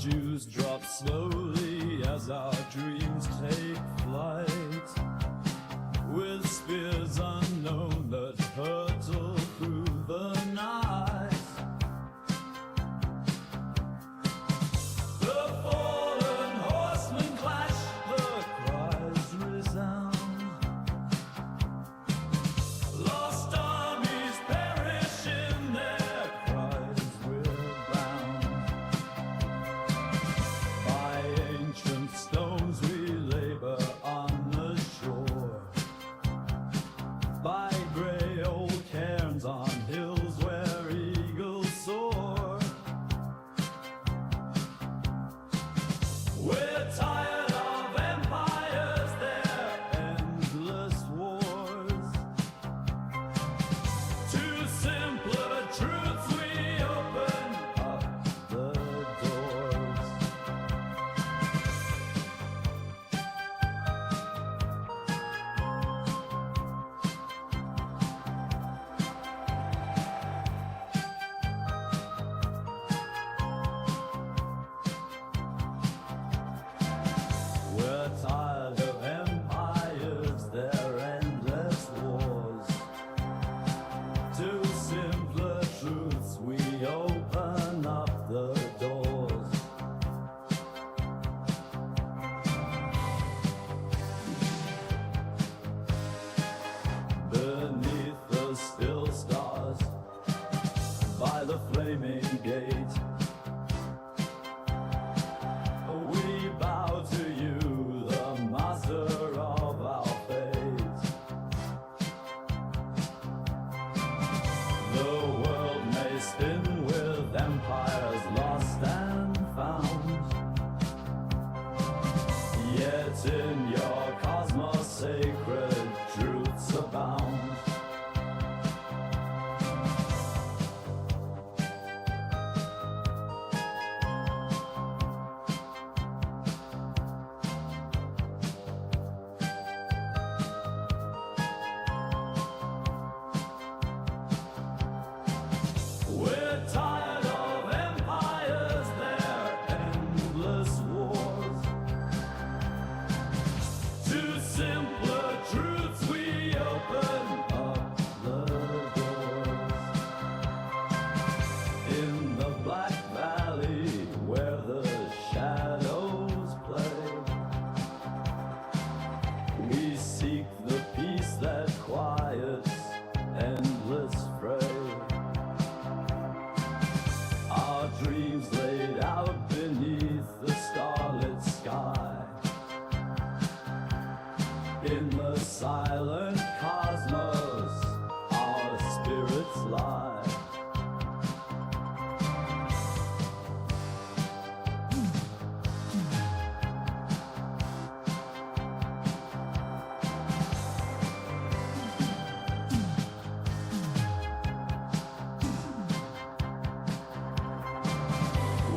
dews drop slowly as our dreams take flight, with spears unknown that hurtle through the night. The fallen horsemen clash, the cries resound. Lost armies perish in their cries we're bound. By ancient stones we labor on the shore, by grey old cairns on hills where eagles soar. We're tired of empires, their endless wars. To simpler truths we open up the doors. We're tired of empires, their endless wars. To simpler truths we open up the doors. Beneath the still stars, by the flaming gate, we bow to you, the master of our fate. The world may spin with empires lost and found, yet in your cosmos sacred truths abound. We're tired of empires, their endless wars. To simpler truths we open up the doors. In the Black Valley where the shadows play, we seek the peace that quiets endless fray. Our dreams laid out beneath the starlit sky, in the silent cosmos our spirits lie.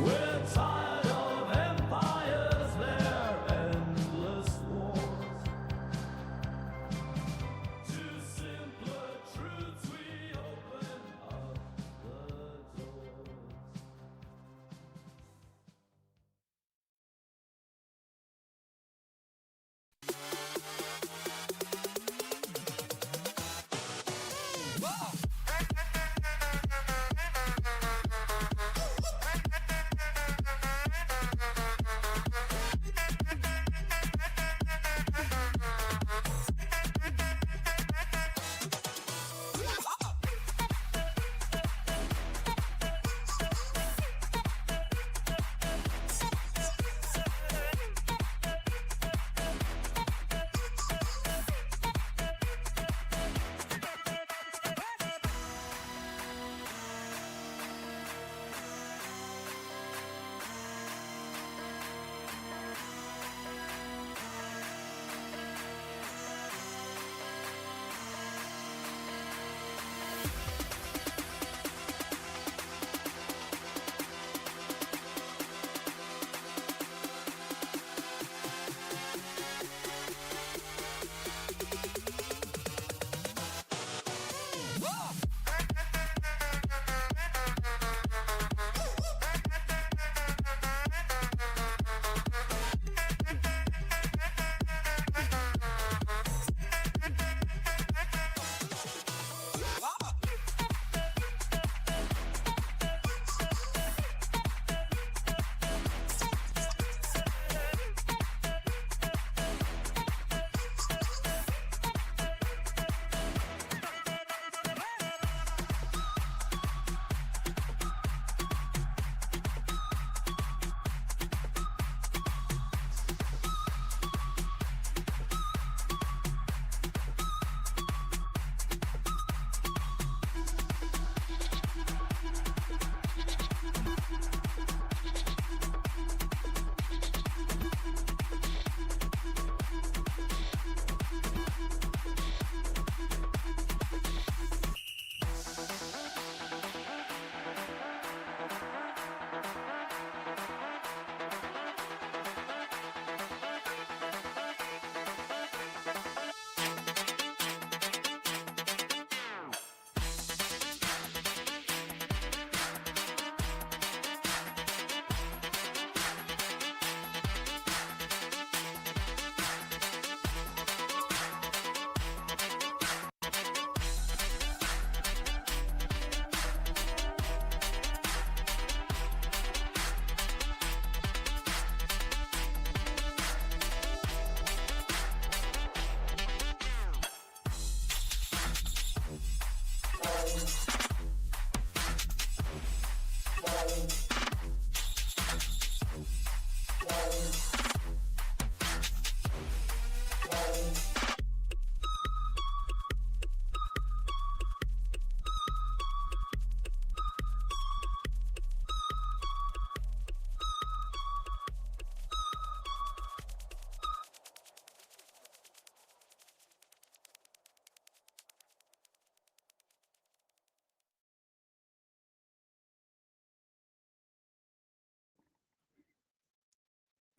We're tired of empires, their endless wars.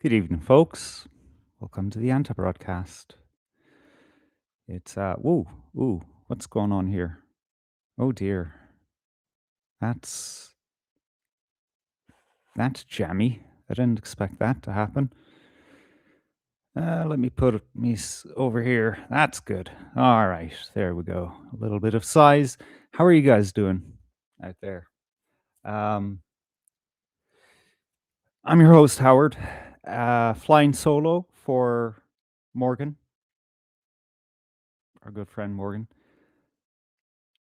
Good evening, folks. Welcome to the Anti broadcast. It's what's going on here? Oh dear, that's that's jammy. I didn't expect that to happen. Let me put over here. That's good. All right, there we go. A little bit of size. How are you guys doing out there? Um, I'm your host Howard, flying solo for Morgan, our good friend Morgan.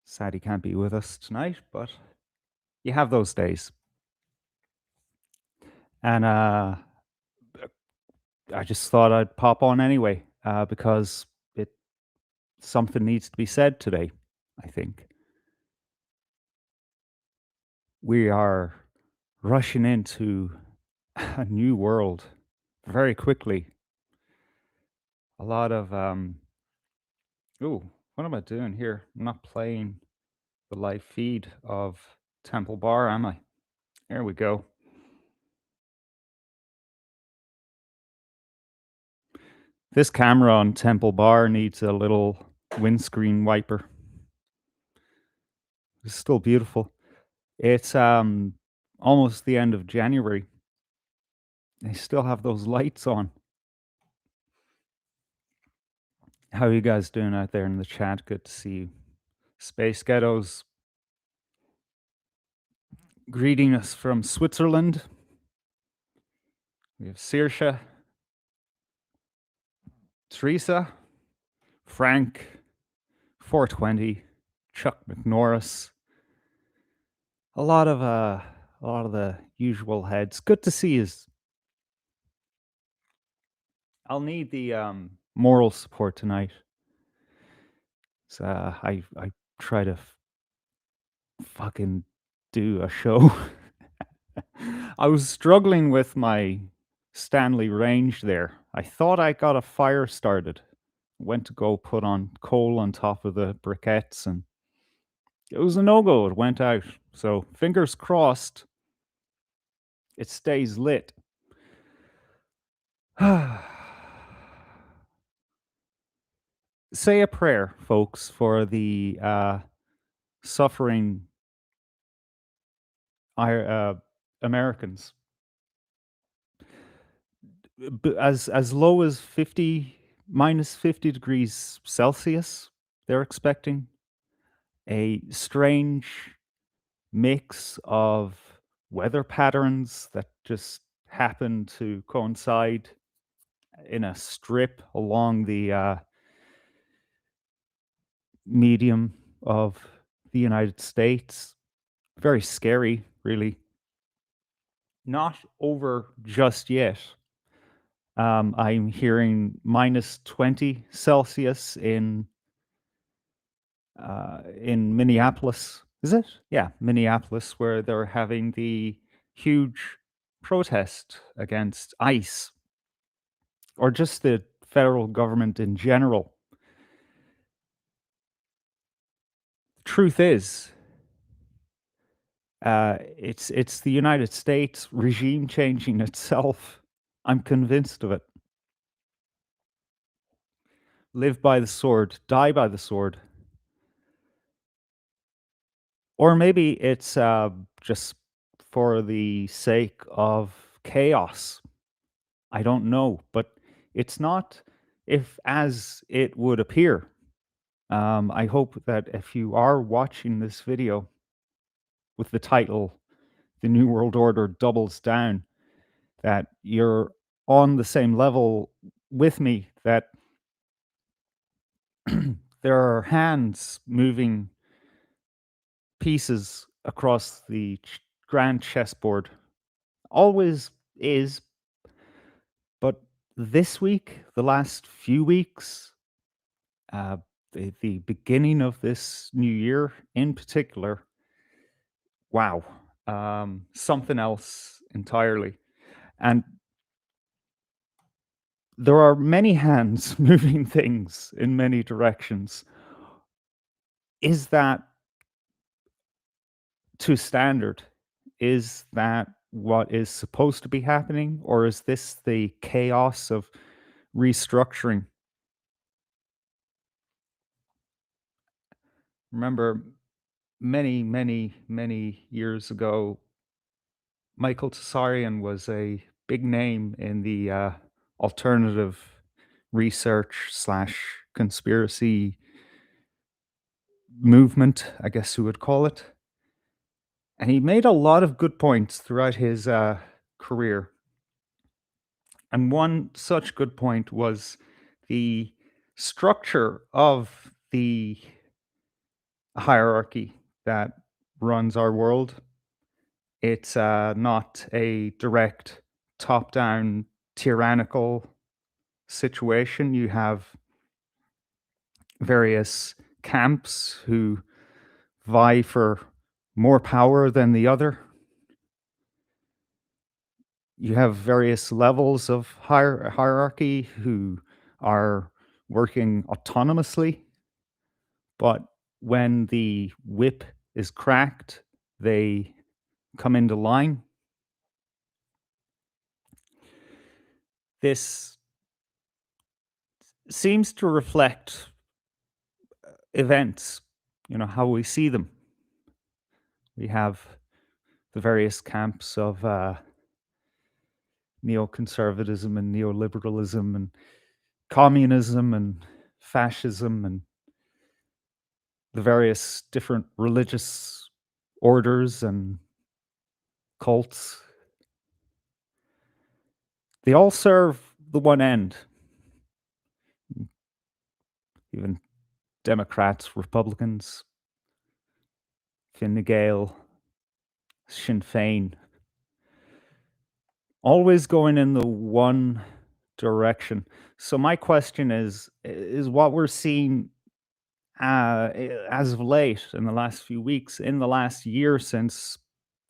Sad he can't be with us tonight, but you have those days. And I just thought I'd pop on anyway because it something needs to be said today. I think we are rushing into a new world very quickly. A lot of ooh, what am I doing here? I'm not playing the live feed of Temple Bar, am I? There we go. This camera on Temple Bar needs a little windscreen wiper. It's still beautiful. It's almost the end of January. They still have those lights on. How are you guys doing out there in the chat? Good to see you. Space Ghettos greeting us from Switzerland. We have Saoirse, Teresa, Frank, 420, Chuck McNorris. A lot of the usual heads. Good to see you. I'll need the moral support tonight. So I try to fucking do a show. I was struggling with my Stanley range there. I thought I got a fire started. Went to go put on coal on top of the briquettes and it was a no-go. It went out. So fingers crossed it stays lit. Say a prayer, folks, for the suffering Americans. As low as 50 minus 50 degrees Celsius, they're expecting a strange mix of weather patterns that just happen to coincide in a strip along the medium of the United States. Very scary, really. Not over just yet. I'm hearing minus 20 Celsius in Minneapolis. Is it? Yeah, Minneapolis, where they're having the huge protest against ICE or just the federal government in general. Truth is, it's the United States regime changing itself. I'm convinced of it. Live by the sword, die by the sword. Or maybe it's just for the sake of chaos. I don't know, but it's not if as it would appear. I hope that if you are watching this video with the title "The New World Order Doubles Down," that you're on the same level with me, that there are hands moving pieces across the grand chessboard. Always is, but this week, the last few weeks, uh, the beginning of this new year in particular, wow, something else entirely. And there are many hands moving things in many directions. Is that to standard? Is that what is supposed to be happening, or is this the chaos of restructuring? Remember, many years ago, Michael Tsarian was a big name in the alternative research slash conspiracy movement, I guess you would call it. And he made a lot of good points throughout his career. And one such good point was the structure of the hierarchy that runs our world. It's not a direct top down tyrannical situation. You have various camps who vie for more power than the other. You have various levels of hierarchy who are working autonomously, but when the whip is cracked, they come into line. This seems to reflect events, how we see them. We have the various camps of neoconservatism and neoliberalism and communism and fascism and the various different religious orders and cults. They all serve the one end. Even Democrats, Republicans, Fine Gael, Sinn Féin, always going in the one direction. So my question is what we're seeing as of late in the last few weeks, in the last year since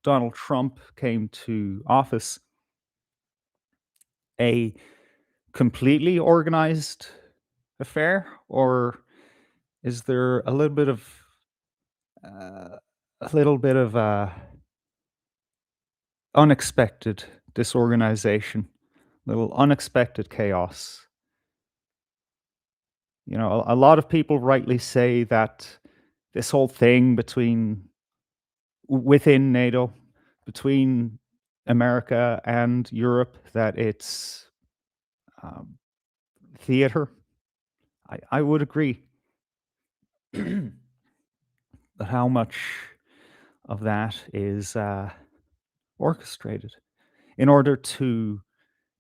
Donald Trump came to office, a completely organized affair, or is there uh, a little bit of unexpected disorganization, little unexpected chaos? A lot of people rightly say that this whole thing within NATO, between America and Europe, that it's um, theater. I would agree. But how much of that is orchestrated in order to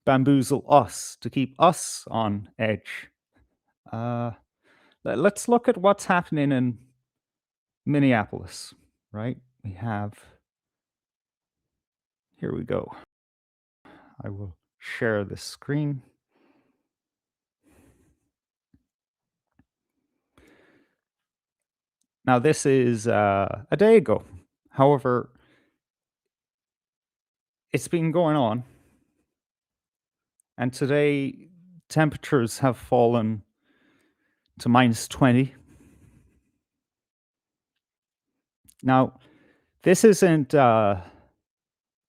bamboozle us, to keep us on edge? Uh, let's look at what's happening in Minneapolis, right? We have, here we go. I will share this screen. Now, this is a day ago. However, it's been going on, and today temperatures have fallen to -20. Now, this isn't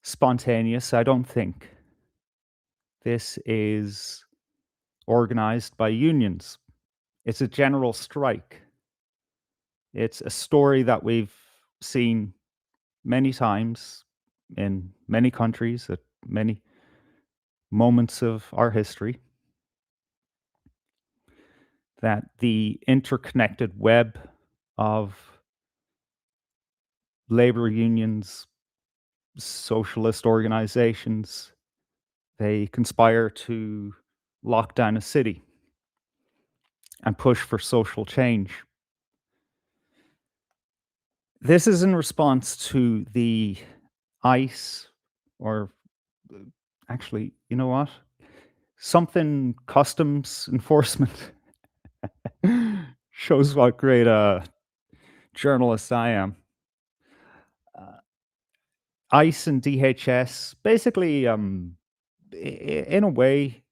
spontaneous, I don't think. This is organized by unions. It's a general strike. It's a story that we've seen many times in many countries at many moments of our history, that the interconnected web of labor unions, socialist organizations, they conspire to lock down a city and push for social change. This is in response to the ICE, or actually, you know what? Something customs enforcement. Shows what great journalist I am. Uh, ICE and DHS, basically, in a way,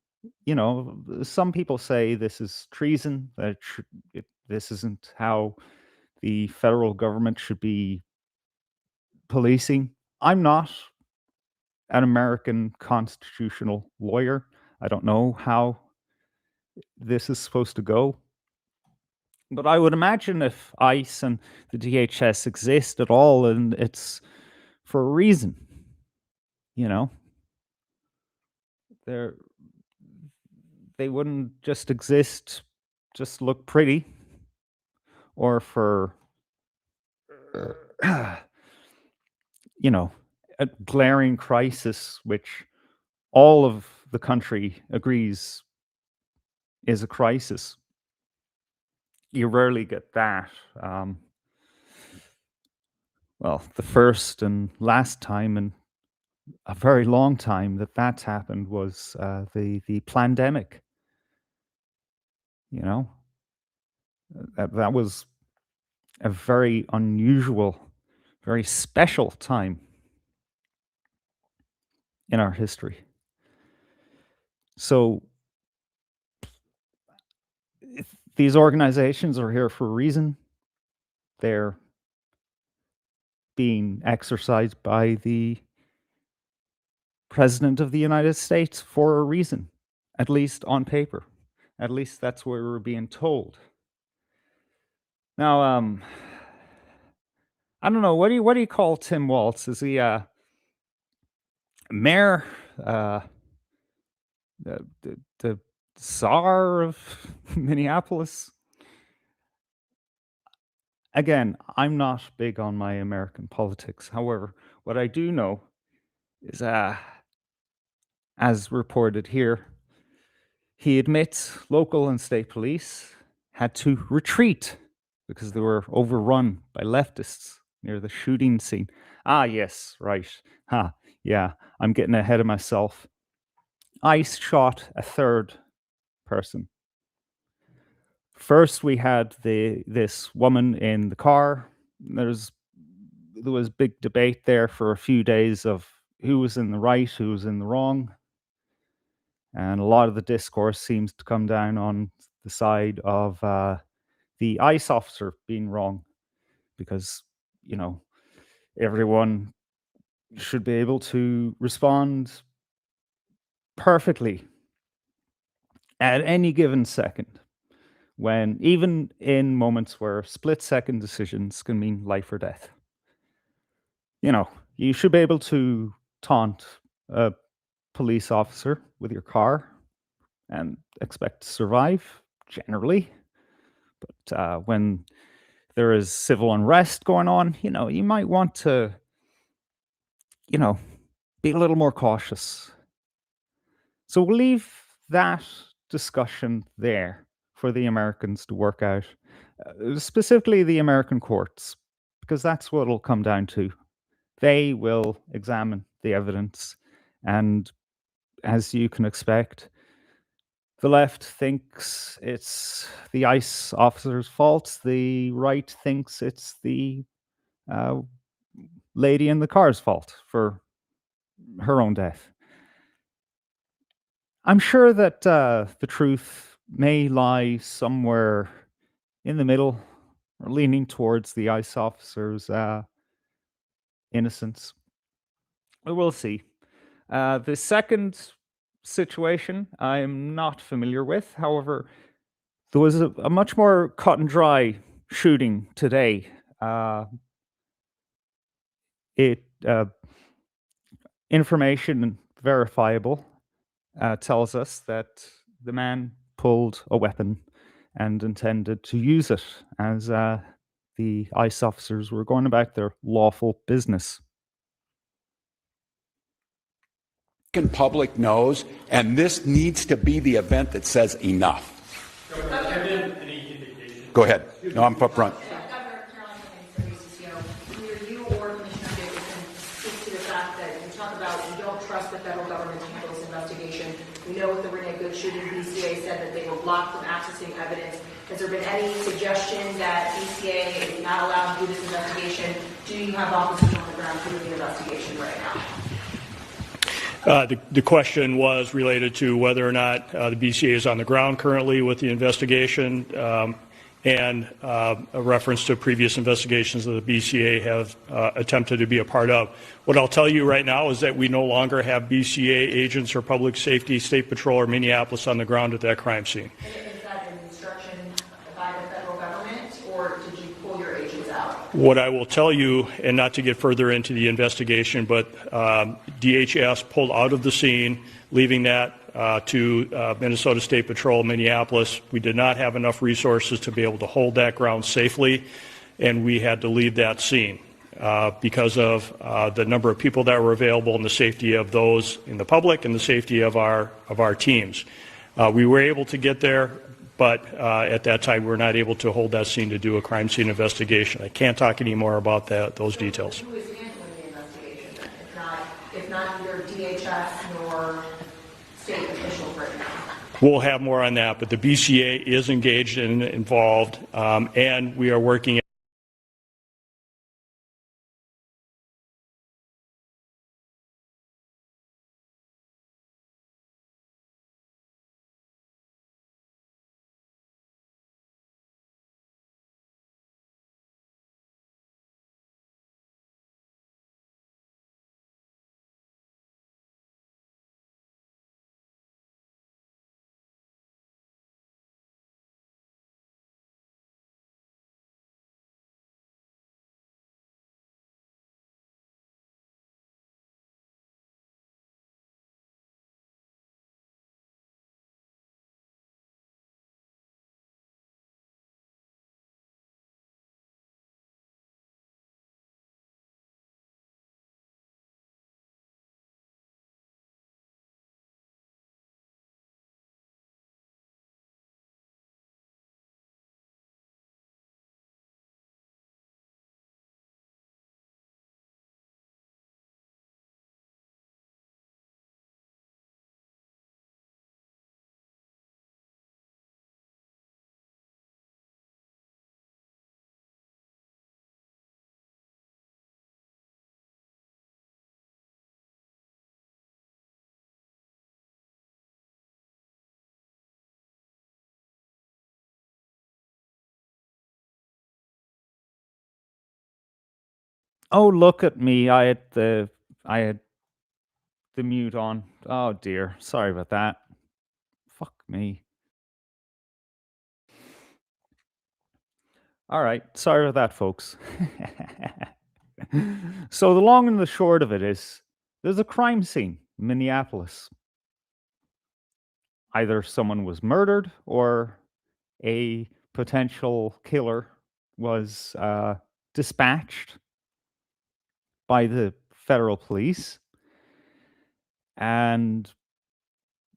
some people say this is treason. This isn't how the federal government should be policing. I'm not. an American constitutional lawyer. I don't know how this is supposed to go. But I would imagine if ICE and the DHS exist at all, and it's for a reason, you know, they're they wouldn't just exist, just look pretty, or for you know, a glaring crisis which all of the country agrees is a crisis. You rarely get that. Well, the first and last time in a very long time that that's happened was the pandemic. You know, that was a very unusual, very special time in our history. So these organizations are here for a reason. They're being exercised by the President of the United States for a reason, at least on paper. At least that's what we're being told. Now, I don't know. What do you call Tim Walz? Is he mayor, the czar of Minneapolis? Again, I'm not big on my American politics. However, what I do know is, as reported here, he admits local and state police had to retreat because they were overrun by leftists near the shooting scene. Ah, yes, right. Yeah, I'm getting ahead of myself. ICE shot a third person. First, we had this woman in the car. There was big debate there for a few days of who was in the right, who was in the wrong. And a lot of the discourse seems to come down on the side of the ICE officer being wrong because, you know, everyone should be able to respond perfectly at any given second, when even in moments where split-second decisions can mean life or death. You know, you should be able to taunt a police officer with your car and expect to survive, generally. But when there is civil unrest going on, you know, you might want to, you know, be a little more cautious. So we'll leave that discussion there for the Americans to work out, specifically the American courts, because that's what it'll come down to. They will examine the evidence, and as you can expect, the left thinks it's the ICE officer's fault. The right thinks it's the lady in the car's fault for her own death. I'm sure that the truth may lie somewhere in the middle, or leaning towards the ICE officer's innocence. But we'll see. The second situation I'm not familiar with. However, there was a much more cut and dry shooting today. Information verifiable tells us that the man pulled a weapon and intended to use it as the ICE officers were going about their lawful business. Public knows, and this needs to be the event that says enough. Go ahead. No, I'm up front. Governor Caroline, either you or Commissioner Davidson speak to the fact that you talk about you don't trust the federal government to handle this investigation. We know with the Renee Good shooting, BCA said that they were blocked from accessing evidence. Has there been any suggestion that BCA is not allowed to do this investigation? Do you have officers on the ground doing the investigation right now? The question was related to whether or not the BCA is on the ground currently with the investigation. and a reference to previous investigations that the BCA have attempted to be a part of. What I'll tell you right now is that we no longer have BCA agents or public safety, state patrol, or Minneapolis on the ground at that crime scene. Is that an instruction by the federal government, or did you pull your agents out? What I will tell you, and not to get further into the investigation, but DHS pulled out of the scene, leaving that to Minnesota State Patrol, Minneapolis. We did not have enough resources to be able to hold that ground safely, and we had to leave that scene because of the number of people that were available and the safety of those in the public and the safety of our teams. We were able to get there, but at that time we were not able to hold that scene to do a crime scene investigation. I can't talk any more about those details. Who is handling the investigation, if not either DHS nor state officials right now? We'll have more on that, but the BCA is engaged and involved, and we are working. Oh, look at me. I had the mute on. Oh dear. Sorry about that. Fuck me. All right. Sorry about that, folks. So the long and the short of it is there's a crime scene in Minneapolis. Either someone was murdered or a potential killer was dispatched by the federal police, and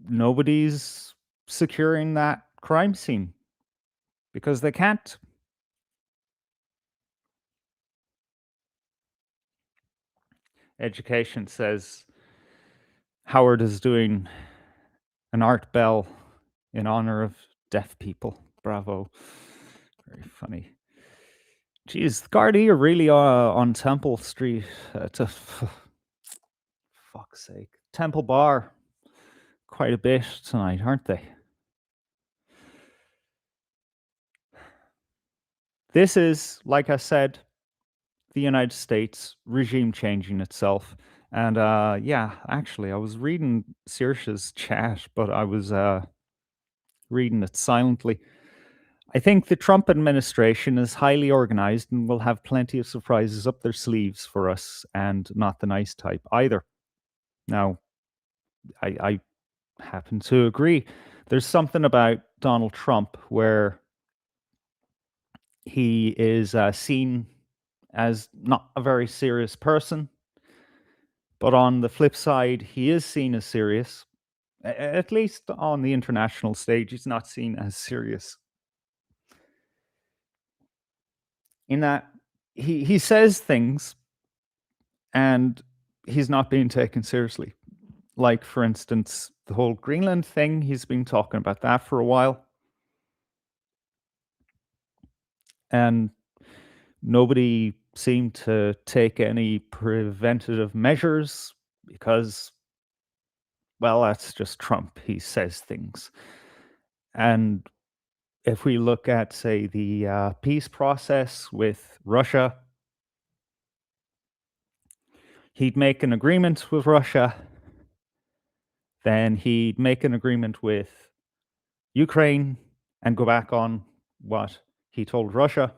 nobody's securing that crime scene because they can't. Education says Howard is doing an art bell in honor of deaf people. Bravo. Very funny. Geez, Gardaí are really on Temple Street. Fuck's sake. Temple Bar. Quite a bit tonight, aren't they? This is, like I said, the United States regime changing itself. And yeah, actually, I was reading Saoirse's chat, but I was reading it silently. I think the Trump administration is highly organized and will have plenty of surprises up their sleeves for us, and not the nice type either. Now, I happen to agree. There's something about Donald Trump where he is seen as not a very serious person, but on the flip side, he is seen as serious. At least on the international stage, he's not seen as serious. In that he says things and he's not being taken seriously. Like, for instance, the whole Greenland thing, he's been talking about that for a while. And nobody seemed to take any preventative measures because, well, that's just Trump. He says things. And if we look at, say, the peace process with Russia, he'd make an agreement with Russia, then he'd make an agreement with Ukraine and go back on what he told Russia.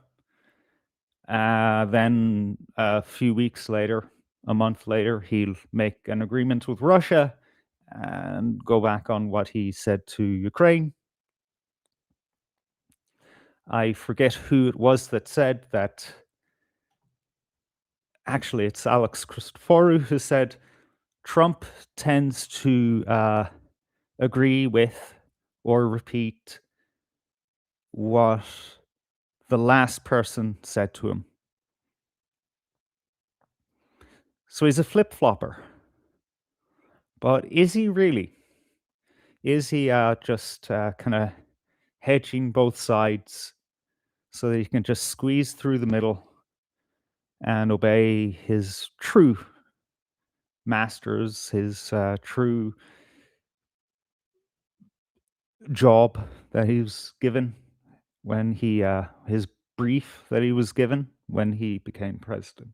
Then a few weeks later, a month later, he'll make an agreement with Russia and go back on what he said to Ukraine. I forget who it was that said that. Actually, it's Alex Christoforou who said Trump tends to agree with or repeat what the last person said to him. So he's a flip-flopper. But is he really? Is he just kind of hedging both sides so that he can just squeeze through the middle and obey his true masters, his true job that he was given when he, his brief that he was given when he became president?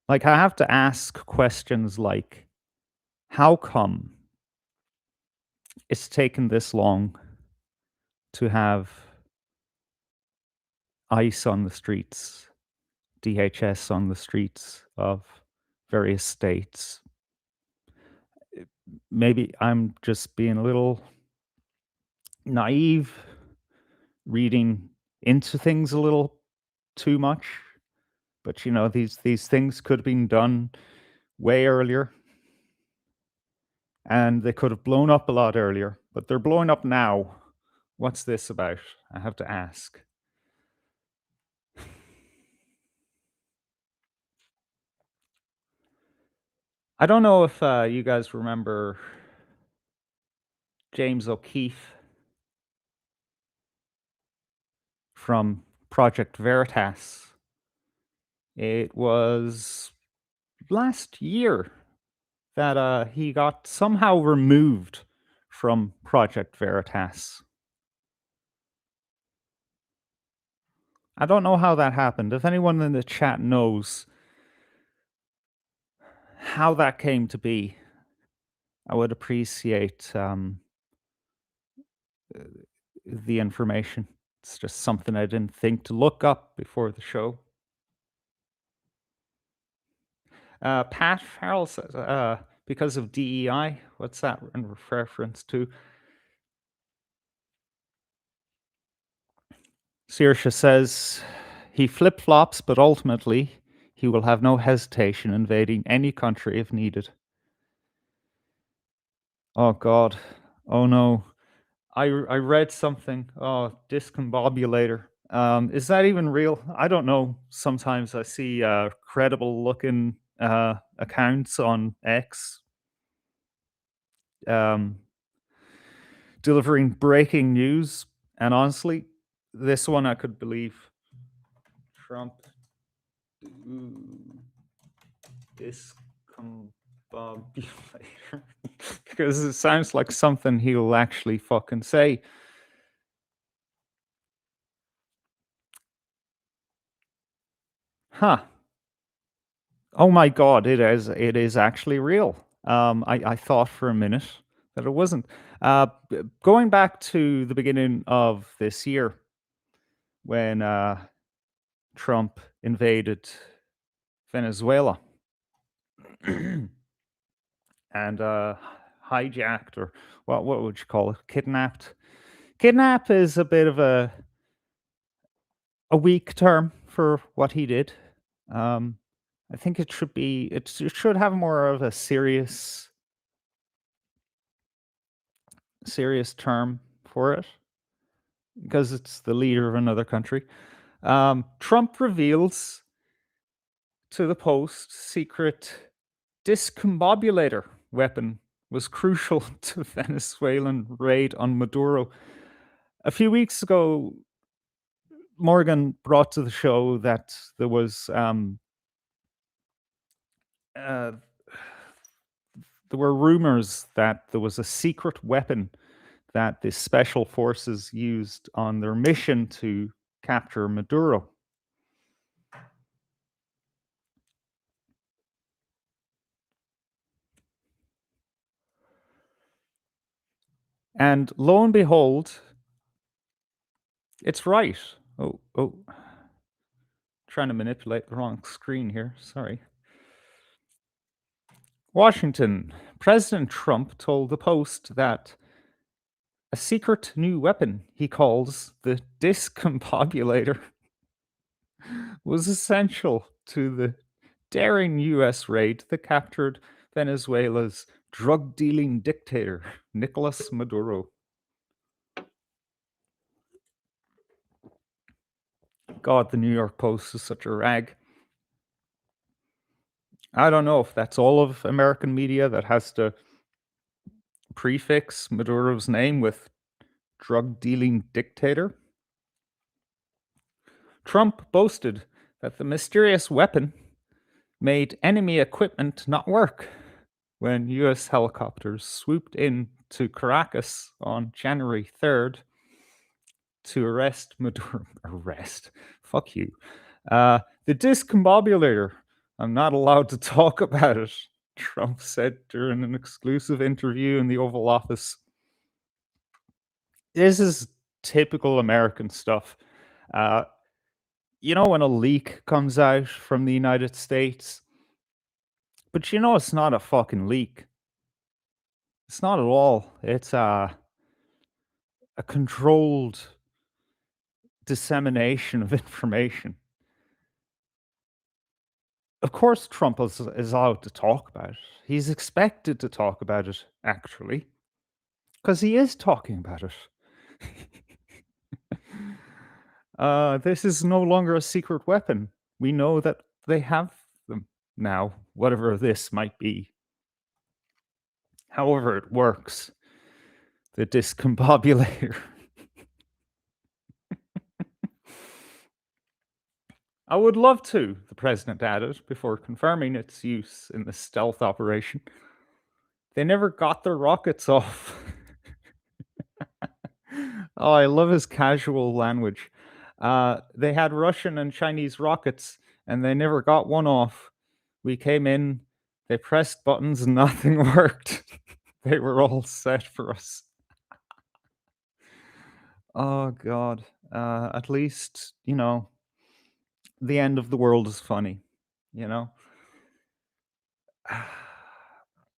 Like, I have to ask questions like, how come it's taken this long to have ICE on the streets, DHS on the streets of various states? Maybe I'm just being a little naive, reading into things a little too much. But you know, these things could have been done way earlier, and they could have blown up a lot earlier, but they're blowing up now. What's this about? I have to ask. I don't know if you guys remember James O'Keefe from Project Veritas. It was last year that he got somehow removed from Project Veritas. I don't know how that happened. If anyone in the chat knows how that came to be, I would appreciate the information. It's just something I didn't think to look up before the show. Pat Farrell says, because of DEI, what's that in reference to? Saoirse says, he flip-flops, but ultimately he will have no hesitation invading any country if needed. Oh God. Oh no. I read something. Oh, discombobulator. Is that even real? I don't know. Sometimes I see credible looking accounts on X delivering breaking news. And honestly, this one I could believe. Trump discombobulator. Because it sounds like something he'll actually fucking say. Huh. Oh my God, it is actually real. I thought for a minute that it wasn't. Going back to the beginning of this year, when Trump invaded Venezuela and hijacked, or what would you call it? Kidnapped. Kidnap is a bit of a weak term for what he did. I think it should be. It should have more of a serious term for it, because it's the leader of another country. Trump reveals to the Post secret discombobulator weapon was crucial to Venezuelan raid on Maduro. A few weeks ago, Morgan brought to the show that there was there were rumors that there was a secret weapon that the special forces used on their mission to capture Maduro. And lo and behold, it's right. Oh, trying to manipulate the wrong screen here. Sorry. Washington. President Trump told the Post that a secret new weapon he calls the discombobulator was essential to the daring US raid that captured Venezuela's drug dealing dictator, Nicolas Maduro. God, the New York Post is such a rag. I don't know if that's all of American media that has to prefix Maduro's name with drug dealing dictator. Trump boasted that the mysterious weapon made enemy equipment not work when US helicopters swooped in to Caracas on January 3rd to arrest Maduro. Arrest? Fuck you. The discombobulator. I'm not allowed to talk about it, Trump said during an exclusive interview in the Oval Office. This is typical American stuff. You know, when a leak comes out from the United States, but you know it's not a fucking leak. It's not at all. It's a controlled dissemination of information. Of course, Trump is allowed to talk about it. He's expected to talk about it, actually, because he is talking about it. This is no longer a secret weapon. We know that they have them now, whatever this might be. However it works, the discombobulator. I would love to, the president added, before confirming its use in the stealth operation. They never got their rockets off. Oh, I love his casual language. They had Russian and Chinese rockets, and they never got one off. We came in, they pressed buttons, and nothing worked. They were all set for us. Oh, God. At least, you know, the end of the world is funny, you know?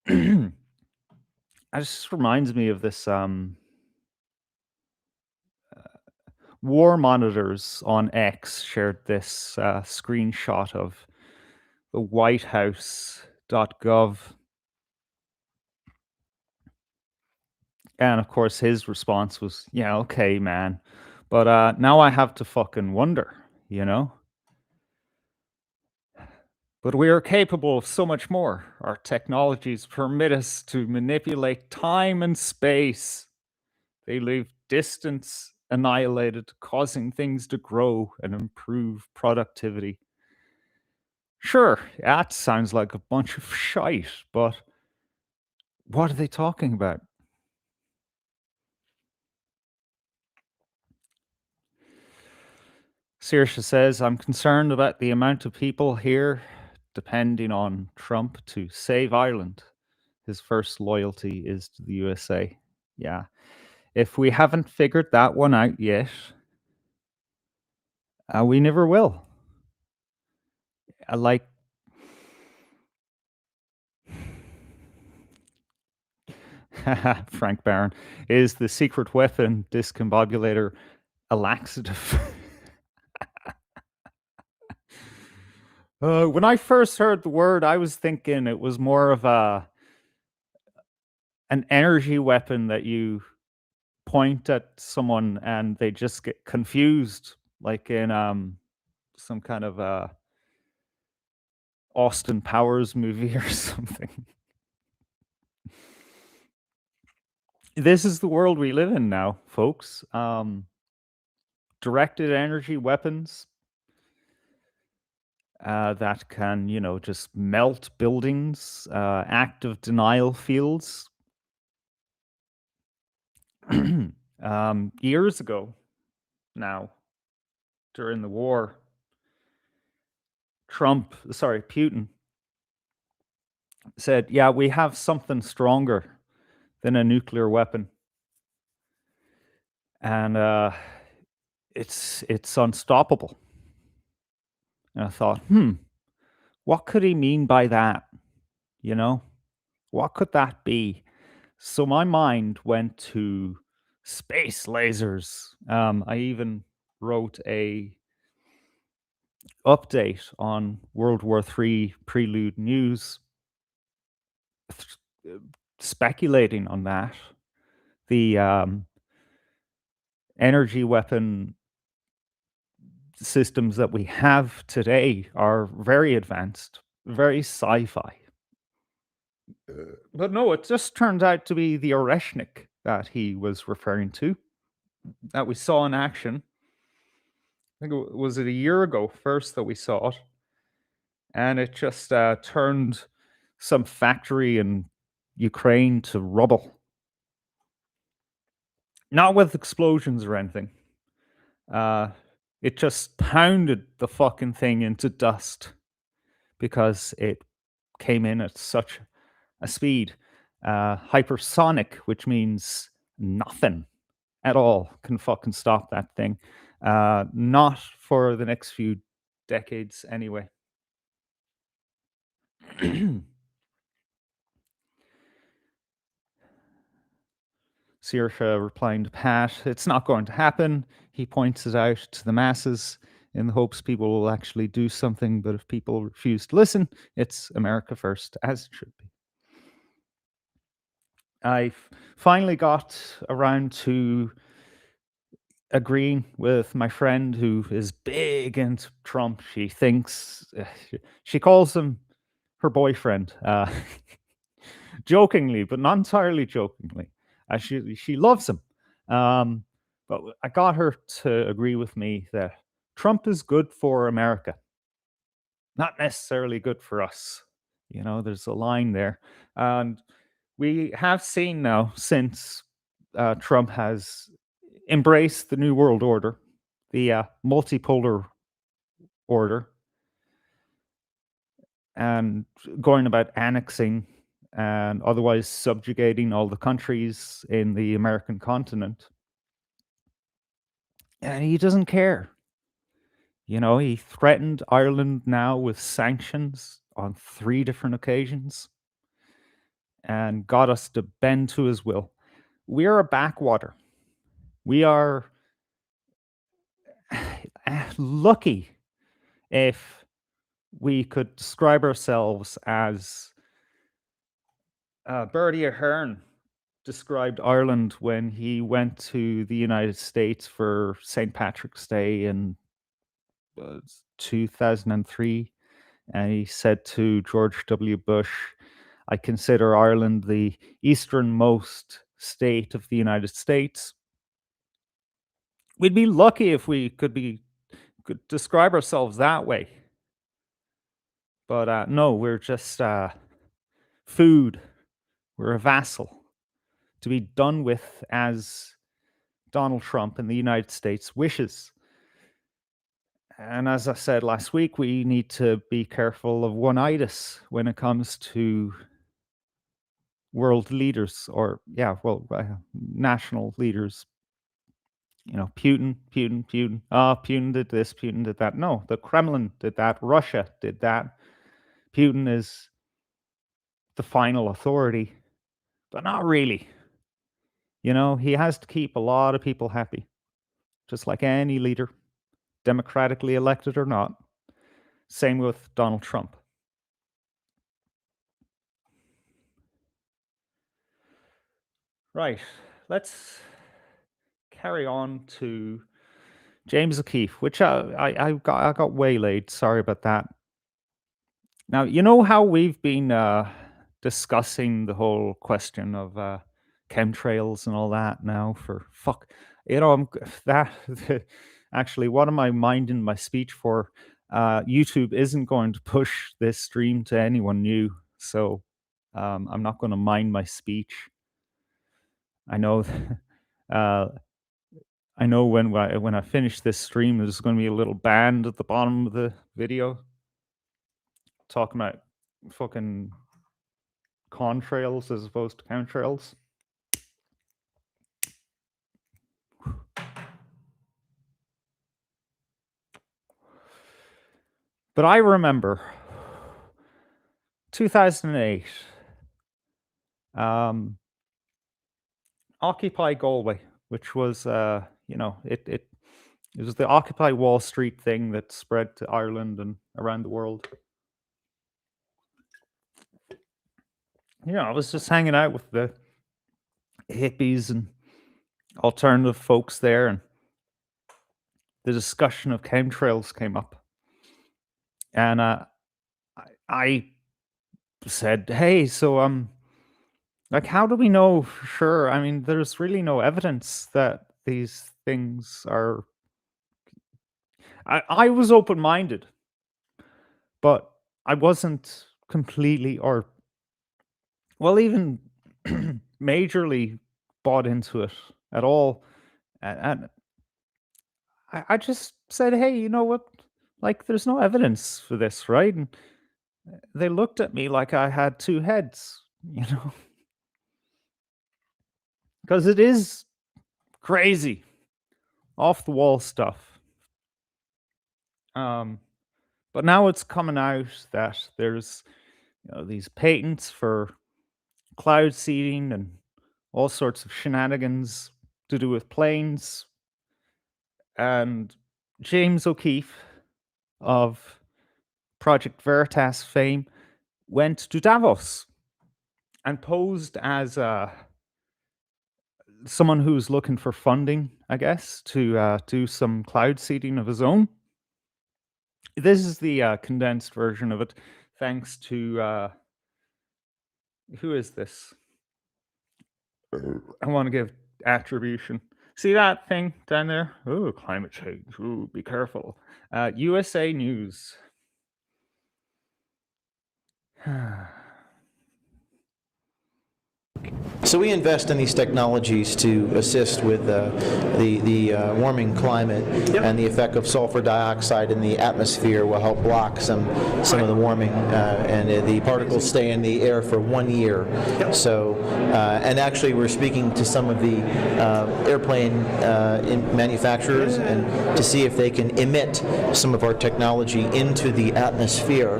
It just reminds me of this War Monitors on X shared this screenshot of the whitehouse.gov. And of course, his response was, yeah, okay, man. But now I have to fucking wonder, you know? But we are capable of so much more. Our technologies permit us to manipulate time and space. They leave distance annihilated, causing things to grow and improve productivity. Sure, that sounds like a bunch of shite, but what are they talking about? Saoirse says, I'm concerned about the amount of people here depending on Trump to save Ireland. His first loyalty is to the USA. Yeah. If we haven't figured that one out yet, we never will. Like, Frank Barron, is the secret weapon discombobulator a laxative? When I first heard the word, I was thinking it was more of an energy weapon that you point at someone and they just get confused, like in some kind of Austin Powers movie or something. This is the world we live in now, folks. Directed energy weapons. that can, just melt buildings, active denial fields. Years ago now, during the war, Putin said, yeah, we have something stronger than a nuclear weapon. And it's unstoppable. And I thought, what could he mean by that? What could that be? So my mind went to space lasers. I even wrote a update on World War III Prelude News, speculating on that. The energy weapon systems that we have today are very advanced, very sci-fi. But no, it just turned out to be the Oreshnik that he was referring to, that we saw in action. I think was it a year ago first that we saw it, and it just turned some factory in Ukraine to rubble. Not with explosions or anything. It just pounded the fucking thing into dust because it came in at such a speed. Hypersonic, which means nothing at all can fucking stop that thing. Not for the next few decades, anyway. Saoirse replying to Pat, it's not going to happen. He points it out to the masses in the hopes people will actually do something, but if people refuse to listen, it's America first, as it should be. I finally got around to agreeing with my friend who is big into Trump. She thinks, she calls him her boyfriend, jokingly, but not entirely jokingly. She loves him. But I got her to agree with me that Trump is good for America, not necessarily good for us. There's a line there. And we have seen now, since Trump has embraced the New World Order, the multipolar order, and going about annexing and otherwise subjugating all the countries in the American continent. And he doesn't care. He threatened Ireland now with sanctions on 3 different occasions and got us to bend to his will. We are a backwater. We are lucky if we could describe ourselves as Bertie Ahern described Ireland when he went to the United States for St. Patrick's Day in 2003. And he said to George W. Bush, I consider Ireland the easternmost state of the United States. We'd be lucky if we could describe ourselves that way. But no, we're just food. We're a vassal to be done with as Donald Trump and the United States wishes. And as I said last week, we need to be careful of one-itis when it comes to world leaders, or national leaders. Putin. Putin did this, Putin did that. No, the Kremlin did that. Russia did that. Putin is the final authority, but not really. He has to keep a lot of people happy, just like any leader, democratically elected or not. Same with Donald Trump. Right, let's carry on to James O'Keefe, which I got waylaid. Sorry about that. Now, you know how we've been discussing the whole question of chemtrails and all that now for fuck. Actually, what am I minding my speech for? YouTube isn't going to push this stream to anyone new, so I'm not going to mind my speech. I know, I know when I finish this stream, there's going to be a little band at the bottom of the video talking about fucking contrails as opposed to chemtrails. But I remember 2008, Occupy Galway, which was, you know, it was the Occupy Wall Street thing that spread to Ireland and around the world. You know, I was just hanging out with the hippies and alternative folks there, and the discussion of chemtrails came up. And I said, hey, so like, how do we know for sure? I mean, there's really no evidence that these things are. I was open-minded, but I wasn't completely, or well, even majorly bought into it at all. And I just said, hey, you know what? Like, there's no evidence for this, right? And they looked at me like I had two heads, you know? Because it is crazy, off the wall stuff. But now it's coming out that there's, you know, these patents for cloud seeding and all sorts of shenanigans to do with planes. And James O'Keefe of Project Veritas fame went to Davos and posed as someone who's looking for funding, I guess, to do some cloud seeding of his own. This is the condensed version of it, thanks to who is this? I want to give attribution. See that thing down there? Oh, climate change. Ooh, be careful. USA News. So we invest in these technologies to assist with the warming climate, and the effect of sulfur dioxide in the atmosphere will help block some of the warming, and the particles stay in the air for 1 year. So, and actually we're speaking to some of the airplane manufacturers and to see if they can emit some of our technology into the atmosphere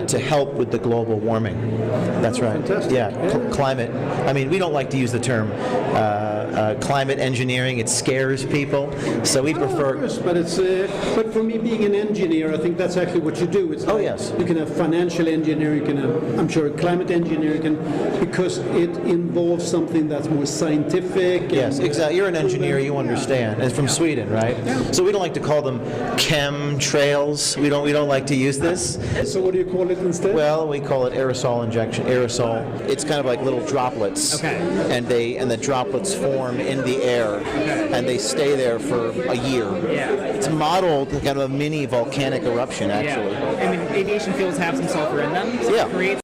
to help with the global warming. That's right. Fantastic. Yeah, climate. I mean, we don't like to use the term climate engineering. It scares people, so we prefer. Of course, but it's but for me, being an engineer, I think that's actually what you do. It's like, yes. You can have financial engineering, you can have, I'm sure, climate engineering, because it involves something that's more scientific. Yes, exactly. You're an engineer, you understand. And it's from Sweden, right? Yeah. So we don't like to call them chemtrails. We don't like to use this. So what do you call it instead? Well, we call it aerosol injection. Aerosol. It's kind of like little droplets. Okay. And the droplets form in the air, and they stay there for a year. Yeah. It's modeled kind of a mini volcanic eruption, actually. Yeah. I mean, aviation fuels have some sulfur in them, so it creates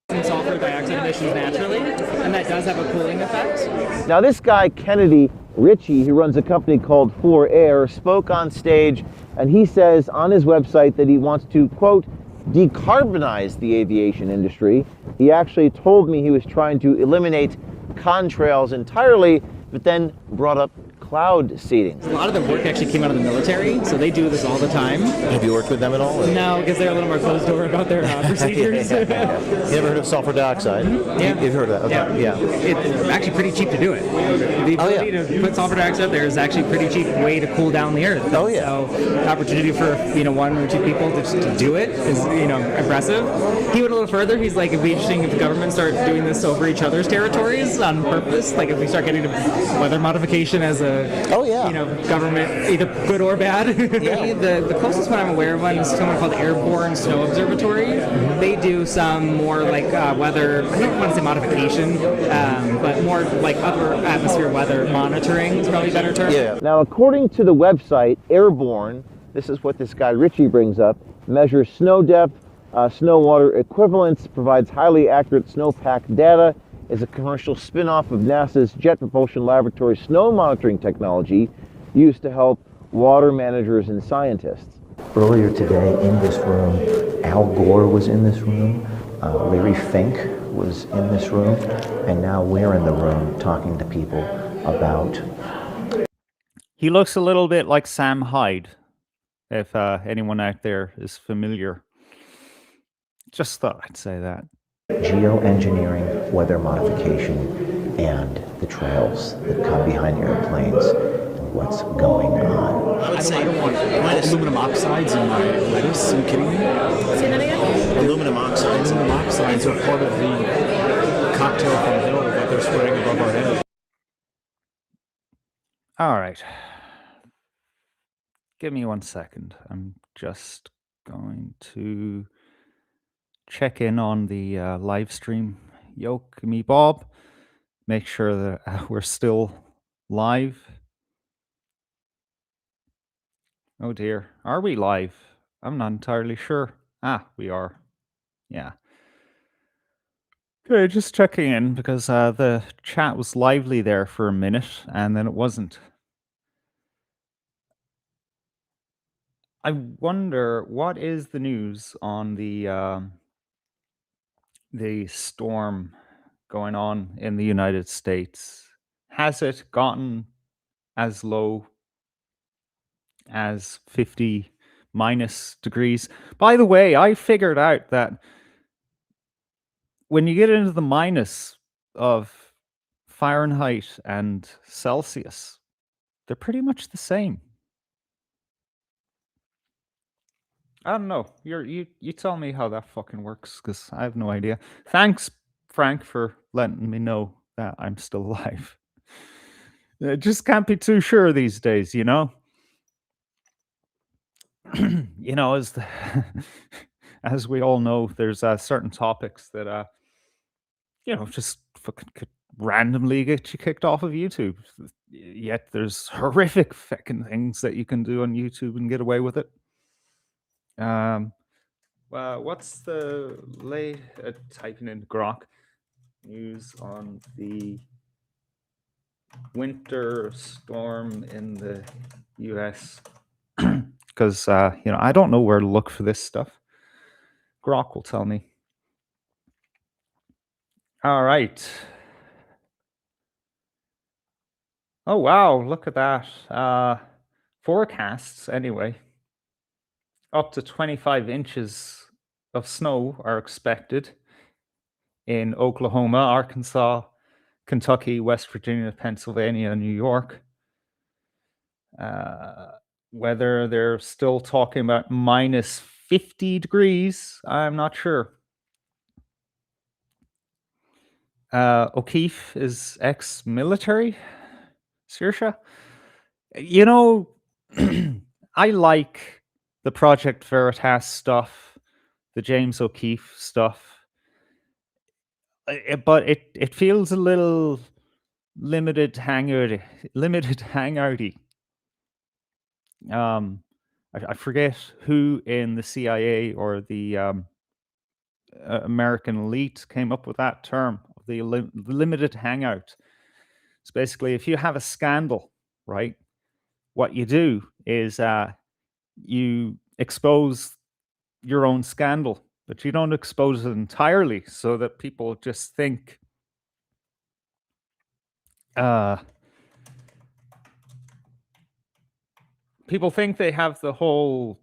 some sulfur dioxide emissions naturally, and that does have a cooling effect. Now, this guy, Kennedy Ritchie, who runs a company called For Air, spoke on stage, and he says on his website that he wants to, quote, decarbonize the aviation industry. He actually told me he was trying to eliminate contrails entirely, but then brought up cloud seeding. A lot of the work actually came out of the military, so they do this all the time. Have you worked with them at all? No, because they're a little more closed door about their procedures. You ever heard of sulfur dioxide? Yeah. You've heard of that? Okay. Yeah. It's actually pretty cheap to do it. The ability to put sulfur dioxide there is actually a pretty cheap way to cool down the earth. Oh, yeah. So the opportunity for one or two people to do it is impressive. He went a little further. He's like, it'd be interesting if the government start doing this over each other's territories on purpose. Like if we start getting to weather modification as a government, either good or bad. The closest one I'm aware of is someone called Airborne Snow Observatory. They do some more like weather, I don't want to say modification, but more like upper atmosphere weather monitoring is probably a better term. Yeah. Now, according to the website Airborne, This is what this guy Richie brings up. Measures snow depth, snow water equivalence, provides highly accurate snowpack data, is a commercial spin-off of NASA's Jet Propulsion Laboratory snow monitoring technology used to help water managers and scientists. Earlier today in this room, Al Gore was in this room, Larry Fink was in this room, and now we're in the room talking to people about... He looks a little bit like Sam Hyde, if anyone out there is familiar. Just thought I'd say that. geoengineering, weather modification, and the trails that come behind airplanes and what's going on. I don't want aluminum oxides in my lettuce. Are you kidding me? Say that again? Aluminum oxides. Aluminum oxides are part of the cocktail from hell that they're spraying above our heads. All right. Give me 1 second. I'm just going to check in on the live stream. Yoke me Bob. Make sure that we're still live. Oh dear. Are we live? I'm not entirely sure. Ah, we are. Yeah. Okay, just checking in because the chat was lively there for a minute and then it wasn't. I wonder what is the news on the storm going on in the United States. Has it gotten as low as 50 minus degrees? By the way, I figured out that when you get into the minus of Fahrenheit and Celsius, they're pretty much the same. I don't know. You tell me how that fucking works, because I have no idea. Thanks, Frank, for letting me know that I'm still alive. I just can't be too sure these days, you know? You know, as we all know, there's certain topics that, you know, just fucking could randomly get you kicked off of YouTube. Yet there's horrific fucking things that you can do on YouTube and get away with it. What's the typing in Grok news on the winter storm in the US? Because you know, I don't know where to look for this stuff. Grok will tell me. All right. Oh wow, look at that. Forecasts anyway. Up to 25 inches of snow are expected in Oklahoma, Arkansas, Kentucky, West Virginia, Pennsylvania, and New York. Whether they're still talking about minus 50 degrees, I'm not sure. O'Keefe is ex-military. Saoirse? You know, I like the Project Veritas stuff, the James O'Keefe stuff, but it feels a little limited hangouty. I forget who in the CIA or the American elite came up with that term, the limited hangout. It's basically if you have a scandal, right? What you do is you expose your own scandal, but you don't expose it entirely so that people just think people think they have the whole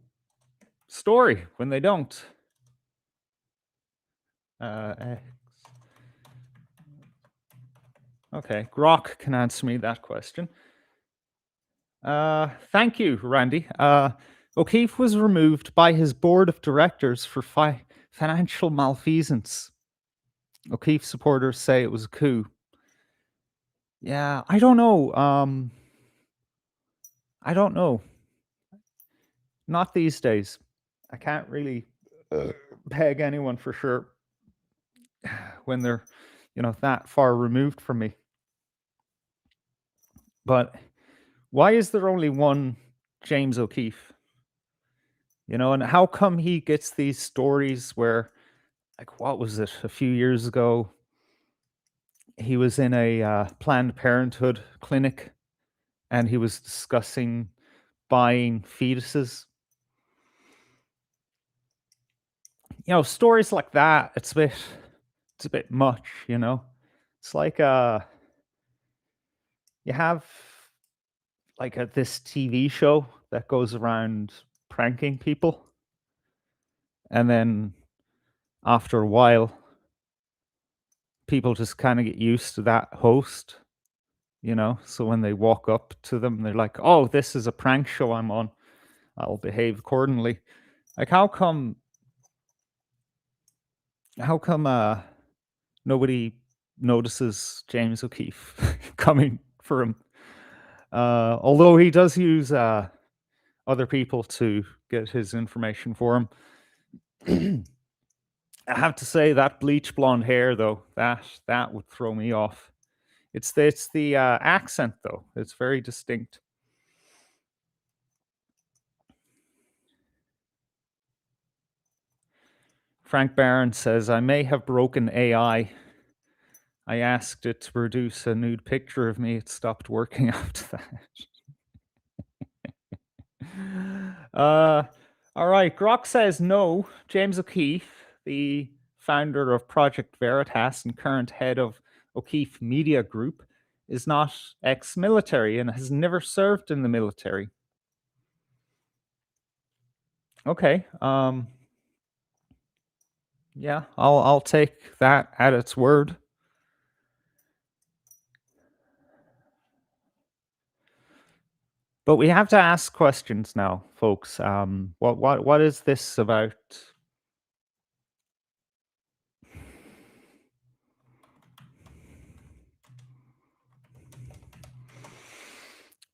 story when they don't. Okay, Grok can answer me that question. Thank you, Randy. O'Keefe was removed by his board of directors for financial malfeasance. O'Keefe supporters say it was a coup. Yeah, I don't know. I don't know. Not these days. I can't really peg anyone for sure when they're, you know, that far removed from me. But why is there only one James O'Keefe? And how come he gets these stories where, like, what was it, a few years ago, he was in a Planned Parenthood clinic and he was discussing buying fetuses. Stories like that, it's a bit much. It's like you have like this TV show that goes around pranking people, and then after a while, people just kind of get used to that host. So when they walk up to them, they're like, "Oh, this is a prank show I'm on. I'll behave accordingly." Like, how come nobody notices James O'Keefe coming for him? Although he does use other people to get his information for him. I have to say that bleach blonde hair, though, that would throw me off. It's the accent, though. It's very distinct. Frank Barron says, I may have broken AI. I asked it to produce a nude picture of me. It stopped working after that. All right. Grok says no. James O'Keefe, the founder of Project Veritas and current head of O'Keefe Media Group, is not ex-military and has never served in the military. Okay. Yeah, I'll take that at its word. But we have to ask questions now, folks. What is this about?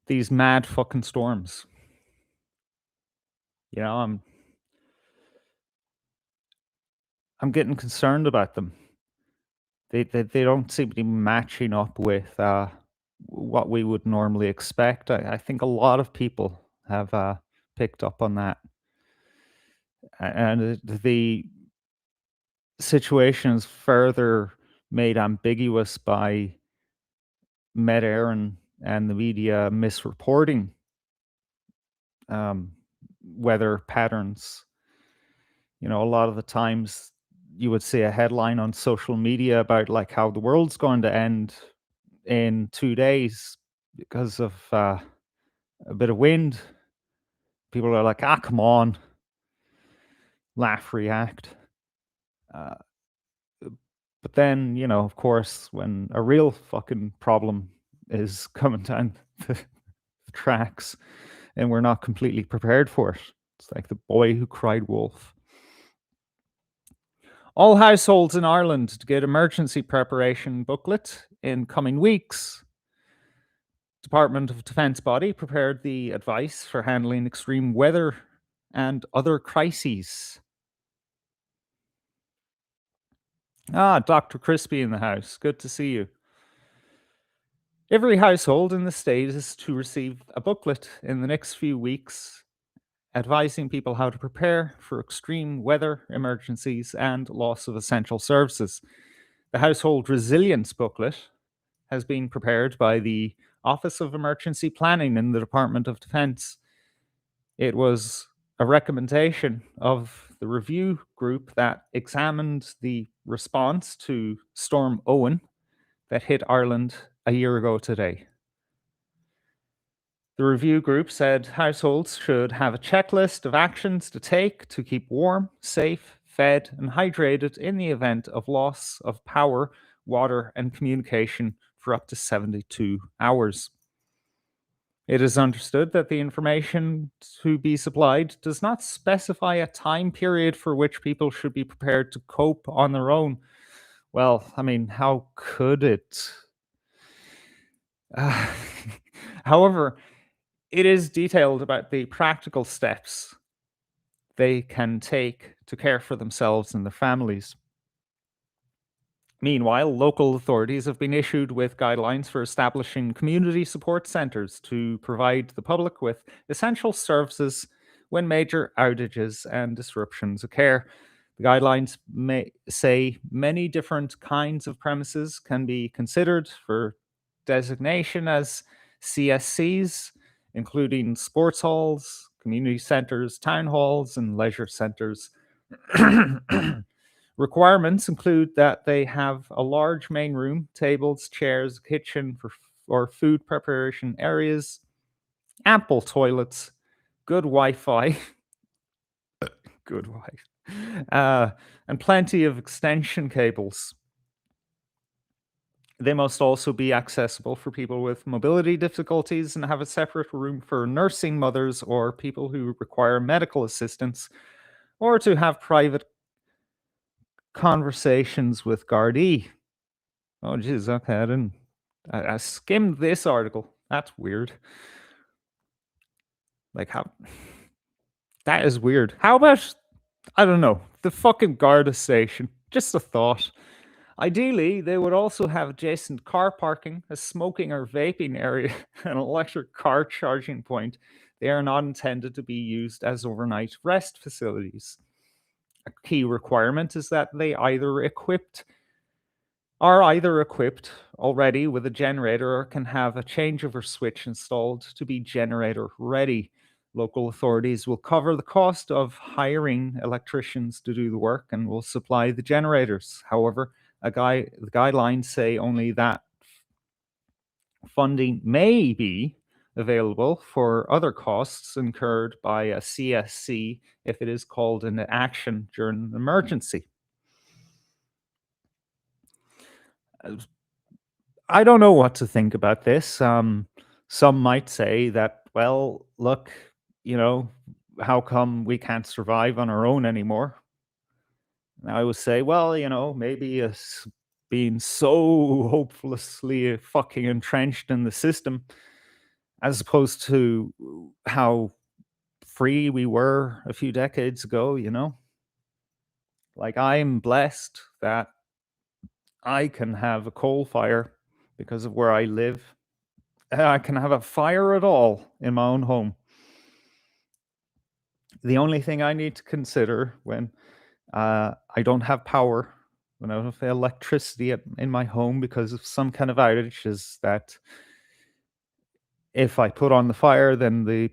These mad fucking storms. I'm getting concerned about them. They don't seem to be matching up with what we would normally expect. I think a lot of people have picked up on that, and the situation is further made ambiguous by Med Éireann and the media misreporting weather patterns. A lot of the times you would see a headline on social media about like how the world's going to end in 2 days because of a bit of wind. People are like, come on, laugh, react. But then, of course, when a real fucking problem is coming down the tracks and we're not completely prepared for it, it's like the boy who cried wolf. All households in Ireland to get emergency preparation booklet in coming weeks. Department of Defence body prepared the advice for handling extreme weather and other crises. Dr. Crispy in the house. Good to see you. Every household in the state is to receive a booklet in the next few weeks advising people how to prepare for extreme weather emergencies and loss of essential services. The Household Resilience Booklet has been prepared by the Office of Emergency Planning in the Department of Defence. It was a recommendation of the review group that examined the response to Storm Owen that hit Ireland a year ago today. The review group said households should have a checklist of actions to take to keep warm, safe, fed, and hydrated in the event of loss of power, water, and communication for up to 72 hours. It is understood that the information to be supplied does not specify a time period for which people should be prepared to cope on their own. Well, I mean, how could it? However, it is detailed about the practical steps they can take to care for themselves and their families. Meanwhile, local authorities have been issued with guidelines for establishing community support centres to provide the public with essential services when major outages and disruptions occur. The guidelines may say many different kinds of premises can be considered for designation as CSCs, including sports halls, community centers, town halls, and leisure centers. Requirements include that they have a large main room, tables, chairs, kitchen or food preparation areas, ample toilets, good Wi-Fi, good Wi-Fi, and plenty of extension cables. They must also be accessible for people with mobility difficulties and have a separate room for nursing mothers or people who require medical assistance, or to have private conversations with Gardaí. Oh, geez, okay, I skimmed this article. That's weird. Like, how? That is weird. How about, I don't know, the fucking Garda station? Just a thought. Ideally, they would also have adjacent car parking, a smoking or vaping area, an electric car charging point. They are not intended to be used as overnight rest facilities. A key requirement is that they are either equipped already with a generator or can have a changeover switch installed to be generator ready. Local authorities will cover the cost of hiring electricians to do the work and will supply the generators. However, the guidelines say only that funding may be available for other costs incurred by a CSC if it is called into action during an emergency. I don't know what to think about this. Some might say that, well, look, how come we can't survive on our own anymore? And I would say, well, maybe us being so hopelessly fucking entrenched in the system, as opposed to how free we were a few decades ago, Like, I'm blessed that I can have a coal fire because of where I live. I can have a fire at all in my own home. The only thing I need to consider when I don't have power, when I don't have electricity in my home because of some kind of outage, is that if I put on the fire, then the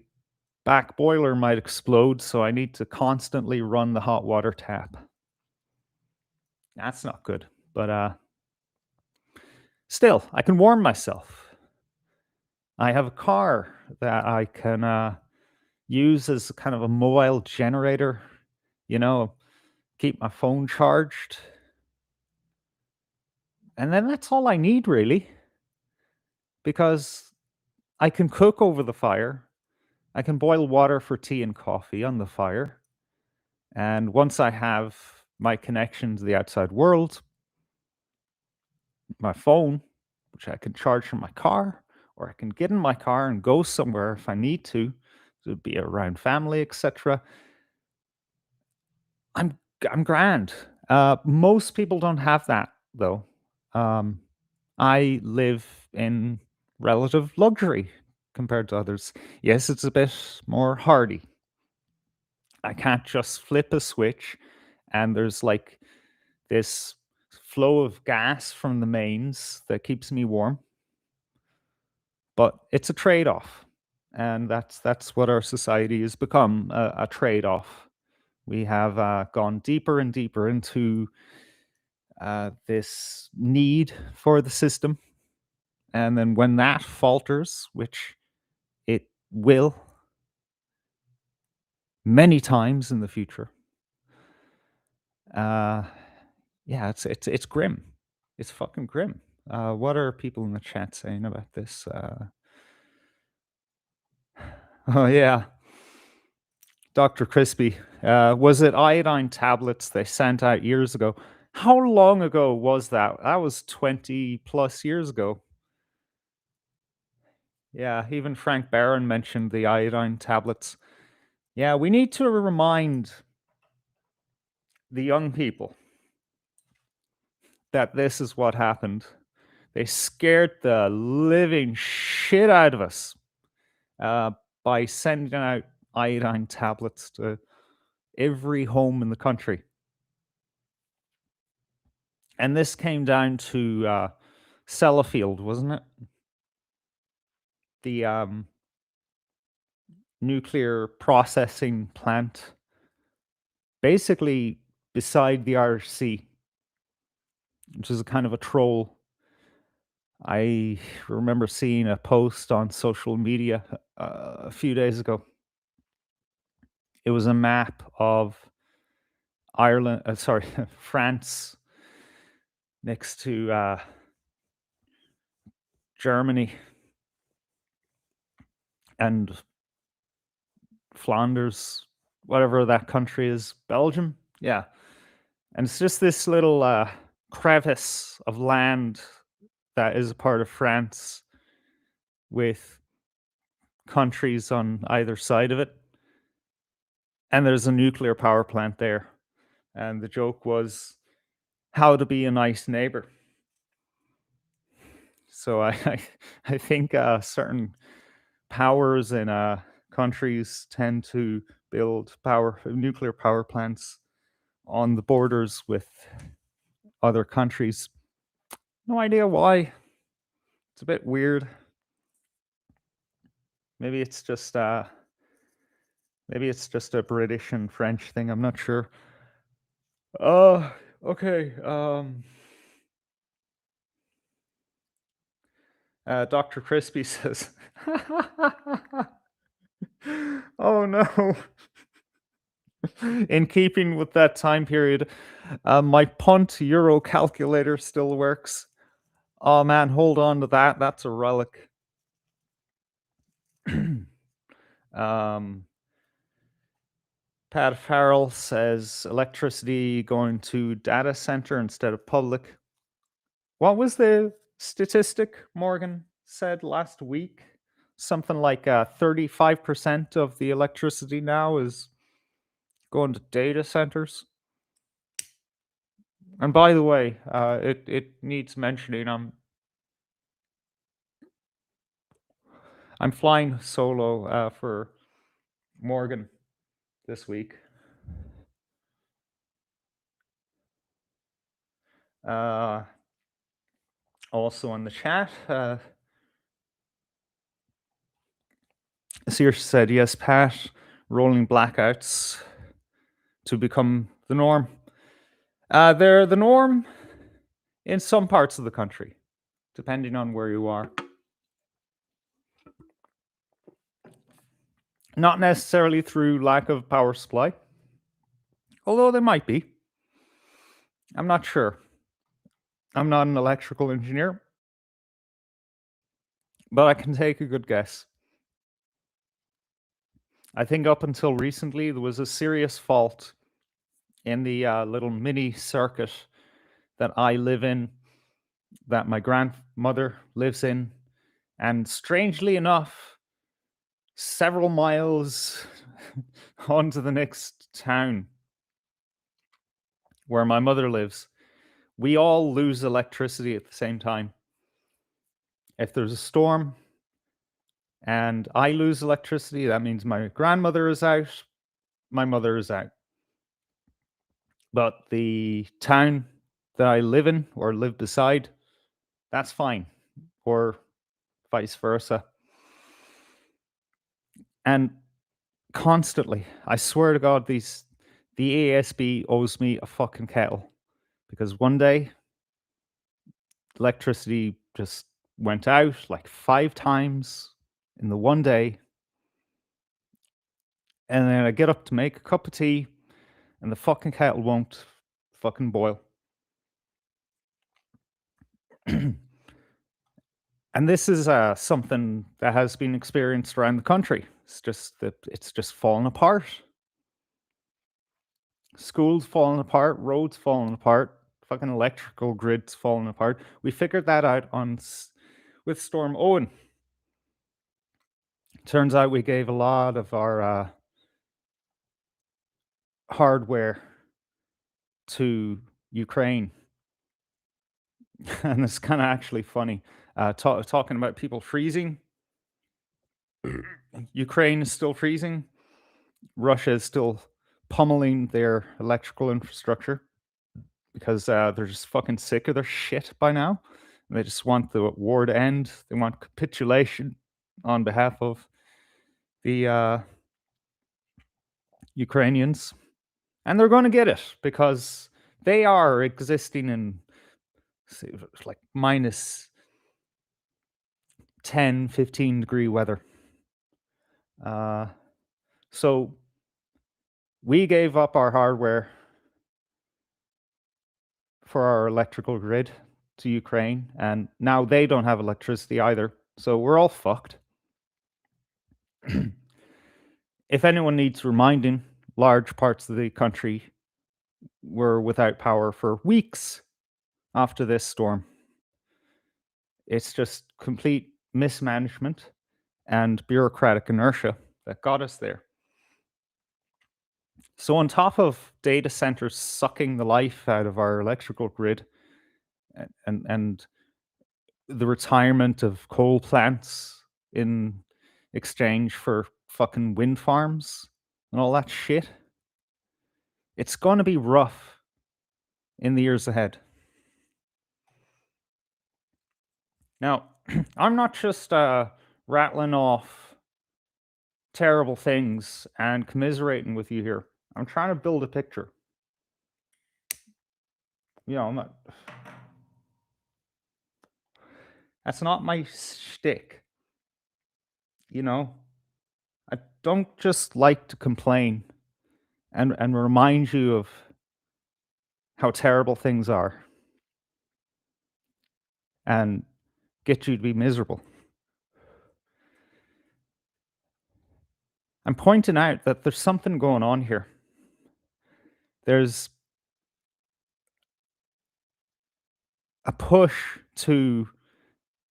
back boiler might explode, so I need to constantly run the hot water tap. That's not good, but still, I can warm myself. I have a car that I can use as kind of a mobile generator, keep my phone charged. And then that's all I need, really, because I can cook over the fire. I can boil water for tea and coffee on the fire. And once I have my connection to the outside world, my phone, which I can charge from my car, or I can get in my car and go somewhere if I need to be around family, etc. I'm grand. Most people don't have that, though. I live in relative luxury compared to others. Yes, it's a bit more hardy. I can't just flip a switch and there's like this flow of gas from the mains that keeps me warm. But it's a trade-off. And that's what our society has become, a trade-off. We have gone deeper and deeper into this need for the system. And then when that falters, which it will many times in the future, yeah, it's grim. It's fucking grim. What are people in the chat saying about this? Oh yeah, Dr. Crispy. Was it iodine tablets they sent out years ago? How long ago was that? That was 20 plus years ago. Yeah, even Frank Barron mentioned the iodine tablets. Yeah, we need to remind the young people that this is what happened. They scared the living shit out of us by sending out iodine tablets to every home in the country. And this came down to Sellafield, wasn't it? The nuclear processing plant, basically beside the Irish Sea, which is a kind of a troll. I remember seeing a post on social media a few days ago. It was a map of Ireland, sorry, France next to Germany and Flanders, whatever that country is, Belgium. Yeah. And it's just this little crevice of land that is a part of France with countries on either side of it. And there's a nuclear power plant there. And the joke was how to be a nice neighbor. So I think certain powers in countries tend to build nuclear power plants on the borders with other countries. No idea why. It's a bit weird. Maybe it's just a British and French thing. I'm not sure. Okay. Dr. Crispy says, "Oh no." In keeping with that time period, my punt euro calculator still works. Oh man, hold on to that. That's a relic. Pat Farrell says electricity going to data center instead of public. What was the statistic Morgan said last week? Something like 35% of the electricity now is going to data centers. And by the way, it needs mentioning I'm flying solo for Morgan this week. Also in the chat, Sears said, yes, Pat, rolling blackouts to become the norm. They're the norm in some parts of the country, depending on where you are. Not necessarily through lack of power supply, although there might be. I'm not sure. I'm not an electrical engineer, but I can take a good guess. I think up until recently, there was a serious fault in the little mini circuit that I live in, that my grandmother lives in, and strangely enough, several miles onto the next town where my mother lives, we all lose electricity at the same time. If there's a storm and I lose electricity, that means my grandmother is out, my mother is out. But the town that I live in or live beside, that's fine, or vice versa. And constantly, I swear to God, the ASB owes me a fucking kettle, because one day electricity just went out like 5 times in the one day, and then I get up to make a cup of tea and the fucking kettle won't fucking boil. And this is something that has been experienced around the country. It's just fallen apart. Schools falling apart, roads falling apart, fucking electrical grids falling apart. We figured that out with Storm Owen. Turns out we gave a lot of our hardware to Ukraine. And it's kind of actually funny. Talking about people freezing. Ukraine is still freezing. Russia is still pummeling their electrical infrastructure because they're just fucking sick of their shit by now. They just want the war to end. They want capitulation on behalf of the Ukrainians. And they're going to get it because they are existing in like minus 10, 15-degree weather. So we gave up our hardware for our electrical grid to Ukraine, and now they don't have electricity either. So we're all fucked. If anyone needs reminding, large parts of the country were without power for weeks after this storm. It's just complete mismanagement and bureaucratic inertia that got us there. So on top of data centers sucking the life out of our electrical grid and the retirement of coal plants in exchange for fucking wind farms and all that shit, it's going to be rough in the years ahead. Now, I'm not just rattling off terrible things and commiserating with you here. I'm trying to build a picture. You know, I'm not. That's not my shtick. You know, I don't just like to complain and remind you of how terrible things are and get you to be miserable. I'm pointing out that there's something going on here. There's a push to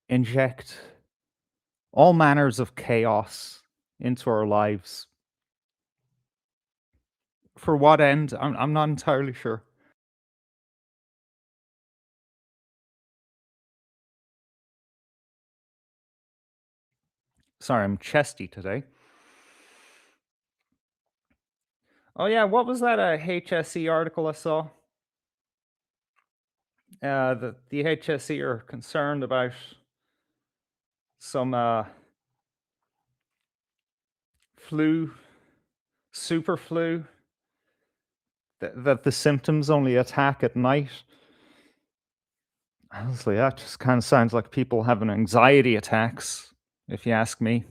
inject all manners of chaos into our lives. For what end? I'm not entirely sure. Sorry, I'm chesty today. Oh yeah, what was that HSE article I saw? The HSE are concerned about some super flu, that the symptoms only attack at night. Honestly, that just kind of sounds like people having anxiety attacks, if you ask me.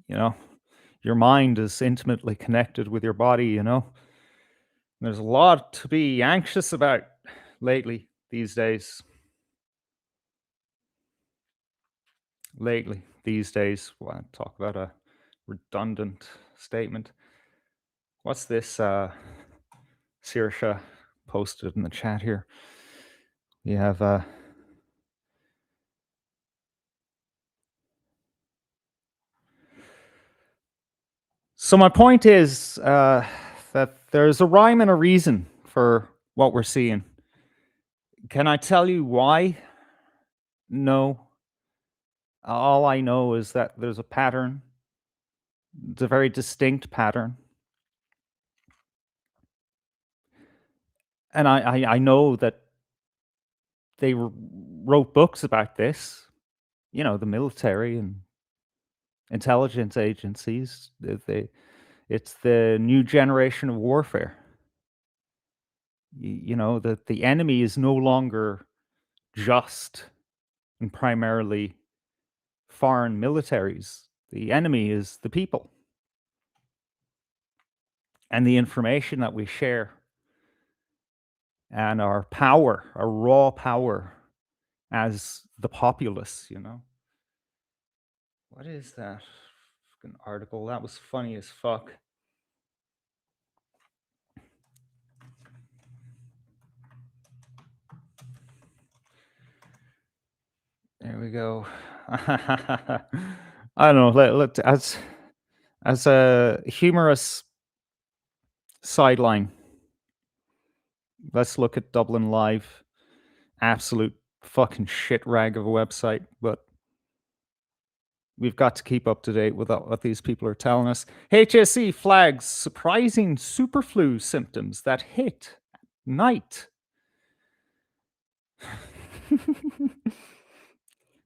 You know, your mind is intimately connected with your body, you know. There's a lot to be anxious about lately, these days. Well, I talk about a redundant statement. What's this? Sirsha posted in the chat here. We have so my point is that there's a rhyme and a reason for what we're seeing. Can I tell you why? No. All I know is that there's a pattern. It's a very distinct pattern. And I know that they wrote books about this. You know, the military and intelligence agencies. It's the new generation of warfare. You know, that the enemy is no longer just and primarily foreign militaries. The enemy is the people and the information that we share and our power, our raw power as the populace, you know. What is that fucking article? That was funny as fuck. There we go. I don't know. As a humorous sideline, let's look at Dublin Live. Absolute fucking shit rag of a website, but we've got to keep up to date with what these people are telling us. HSE flags surprising superflu symptoms that hit at night.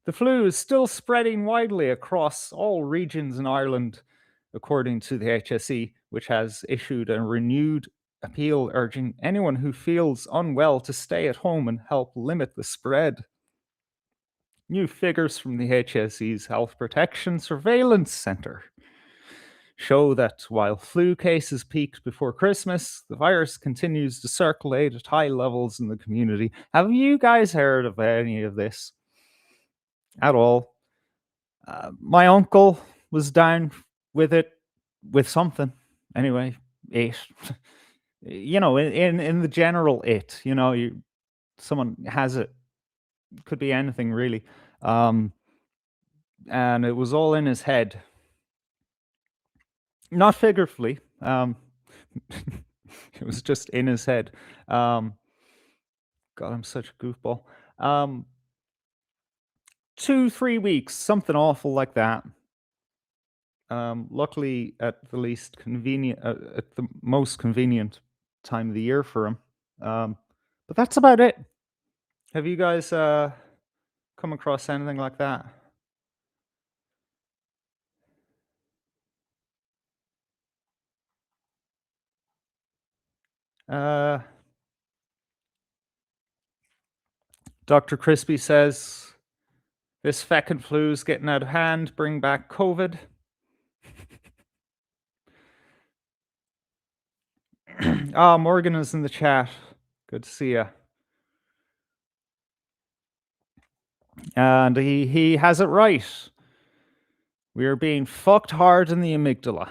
The flu is still spreading widely across all regions in Ireland, according to the HSE, which has issued a renewed appeal urging anyone who feels unwell to stay at home and help limit the spread. New figures from the HSE's Health Protection Surveillance Centre show that while flu cases peaked before Christmas, the virus continues to circulate at high levels in the community. Have you guys heard of any of this at all? My uncle was down with it, with something. Anyway, it. In the general it. Someone has it. Could be anything really. And it was all in his head. Not figuratively. It was just in his head. God, I'm such a goofball. 2-3 weeks, something awful like that. Luckily, at the most convenient time of the year for him. But that's about it. Have you guys come across anything like that? Dr. Crispy says, this feckin' flu's getting out of hand. Bring back COVID. Morgan is in the chat. Good to see you. And he has it right. We are being fucked hard in the amygdala.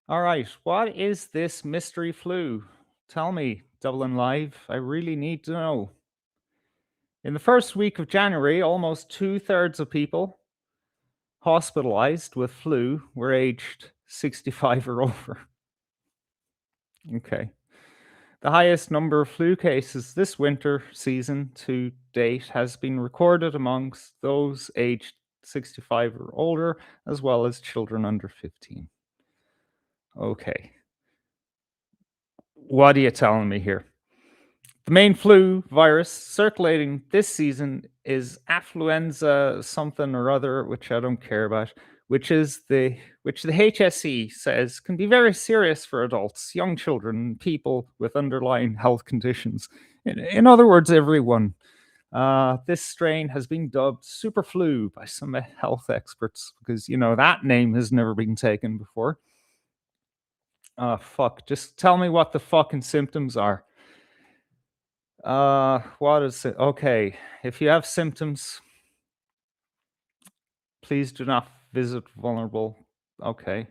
All right, what is this mystery flu? Tell me, Dublin Live. I really need to know. In the first week of January, almost 2/3 of people hospitalized with flu were aged 65 or over. Okay. The highest number of flu cases this winter season to date has been recorded amongst those aged 65 or older, as well as children under 15. Okay. What are you telling me here? The main flu virus circulating this season is affluenza something or other, which I don't care about, which the HSE says can be very serious for adults, young children, and people with underlying health conditions. In other words, everyone. This strain has been dubbed super flu by some health experts because, that name has never been taken before. Fuck. Just tell me what the fucking symptoms are. What is it? Okay. If you have symptoms, please do not visit vulnerable. Okay.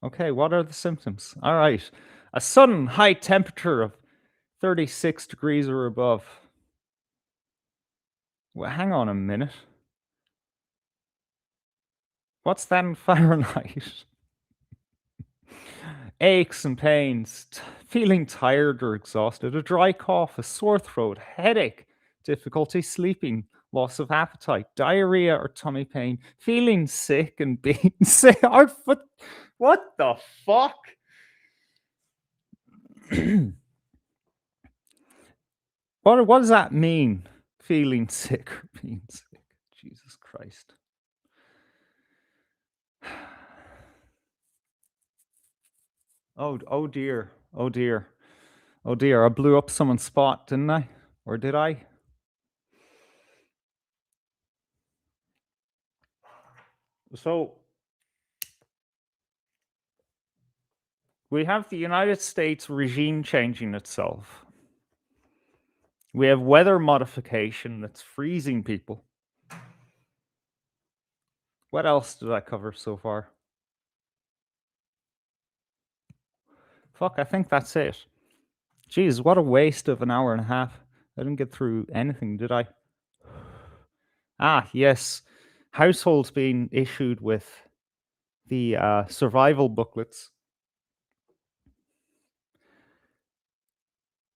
Okay, what are the symptoms? All right. A sudden high temperature of 36 degrees or above. Well, hang on a minute. What's that in Fahrenheit? Aches and pains, feeling tired or exhausted, a dry cough, a sore throat, headache, difficulty sleeping, loss of appetite, diarrhea or tummy pain, feeling sick and being sick. What the fuck? What does that mean? Feeling sick or being sick? Jesus Christ. Oh dear. Oh dear. Oh dear. I blew up someone's spot, didn't I? Or did I? So we have the United States regime changing itself. We have weather modification that's freezing people. What else did I cover so far? Fuck, I think that's it. Jeez, what a waste of an hour and a half. I didn't get through anything, did I? Yes. Households being issued with the survival booklets.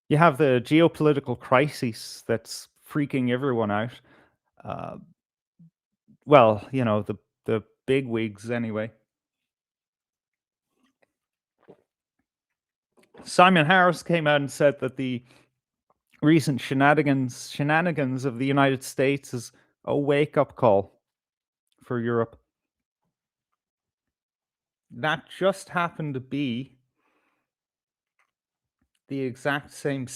You have the geopolitical crisis that's freaking everyone out. well, the big wigs anyway. Simon Harris came out and said that the recent shenanigans of the United States is a wake-up call for Europe. That just happened to be the exact same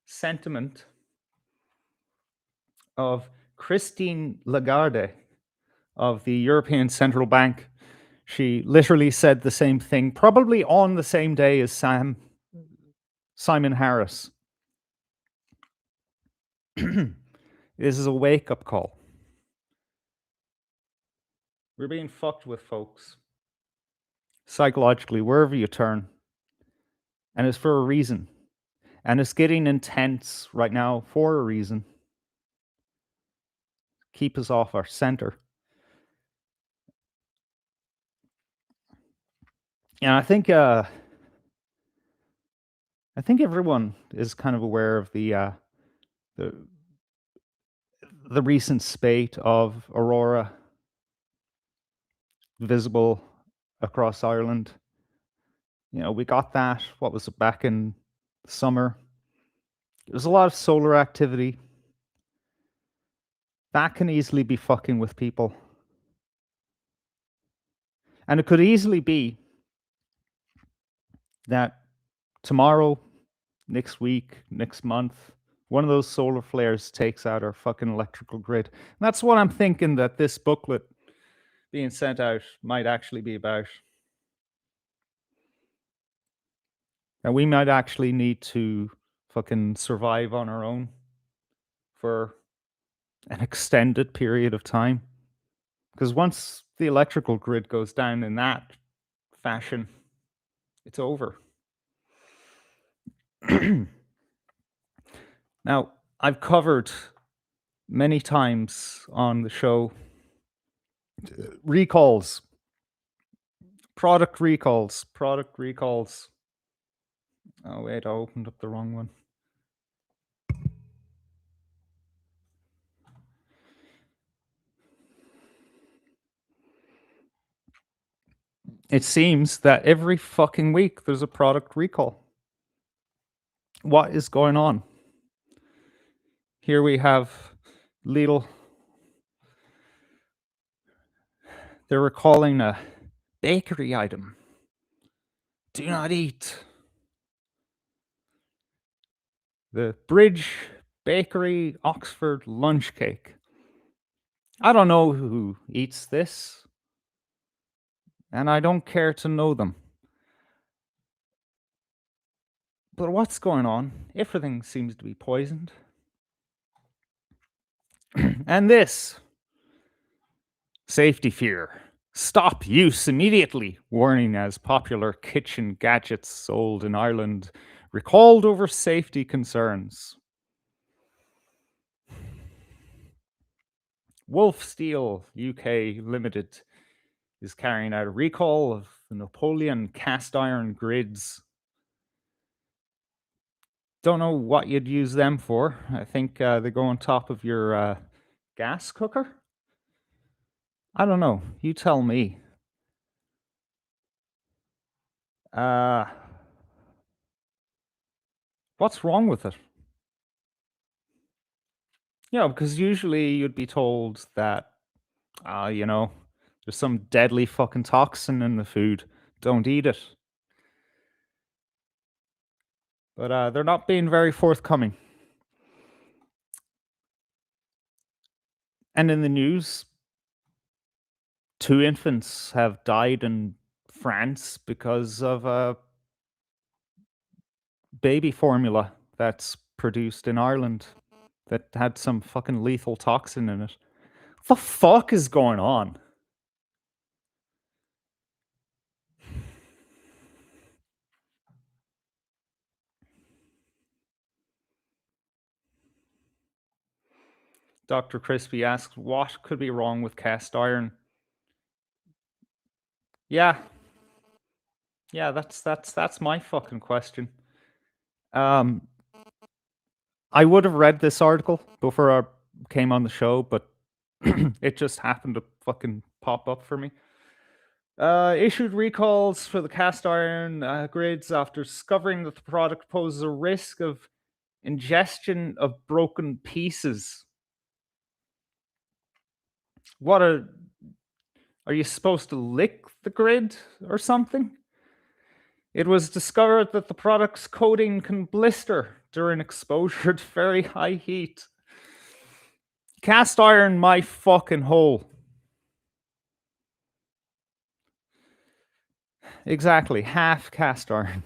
sentiment of Christine Lagarde of the European Central Bank. She literally said the same thing, probably on the same day as Simon Harris. This is a wake-up call. We're being fucked with, folks. Psychologically, wherever you turn. And it's for a reason. And it's getting intense right now for a reason. Keep us off our center. And I think everyone is kind of aware of the recent spate of aurora visible across Ireland. We got that, what was it, back in summer. There's a lot of solar activity. That can easily be fucking with people. And it could easily be that tomorrow, next week, next month, one of those solar flares takes out our fucking electrical grid. And that's what I'm thinking that this booklet being sent out might actually be about. And we might actually need to fucking survive on our own for an extended period of time. Because once the electrical grid goes down in that fashion, it's over. Now, I've covered many times on the show recalls, product recalls. Oh, wait, I opened up the wrong one. It seems that every fucking week there's a product recall. What is going on? Here we have Lidl. They're recalling a bakery item. Do not eat. The Bridge Bakery Oxford lunch cake. I don't know who eats this, and I don't care to know them. But what's going on? Everything seems to be poisoned. And this. Safety fear. Stop use immediately. Warning as popular kitchen gadgets sold in Ireland recalled over safety concerns. Wolf Steel UK Limited is carrying out a recall of the Napoleon cast iron grids. Don't know what you'd use them for. I think they go on top of your gas cooker. I don't know. You tell me. What's wrong with it? Because usually you'd be told that, there's some deadly fucking toxin in the food. Don't eat it. But they're not being very forthcoming. And in the news, 2 infants have died in France because of baby formula that's produced in Ireland that had some fucking lethal toxin in it. What the fuck is going on? Dr. Crispy asks, what could be wrong with cast iron? Yeah, that's my fucking question. I would have read this article before I came on the show, but It just happened to fucking pop up for me. Issued recalls for the cast iron grids after discovering that the product poses a risk of ingestion of broken pieces. Are you supposed to lick the grid or something? It was discovered that the product's coating can blister during exposure to very high heat. Cast iron my fucking hole. Exactly, half cast iron.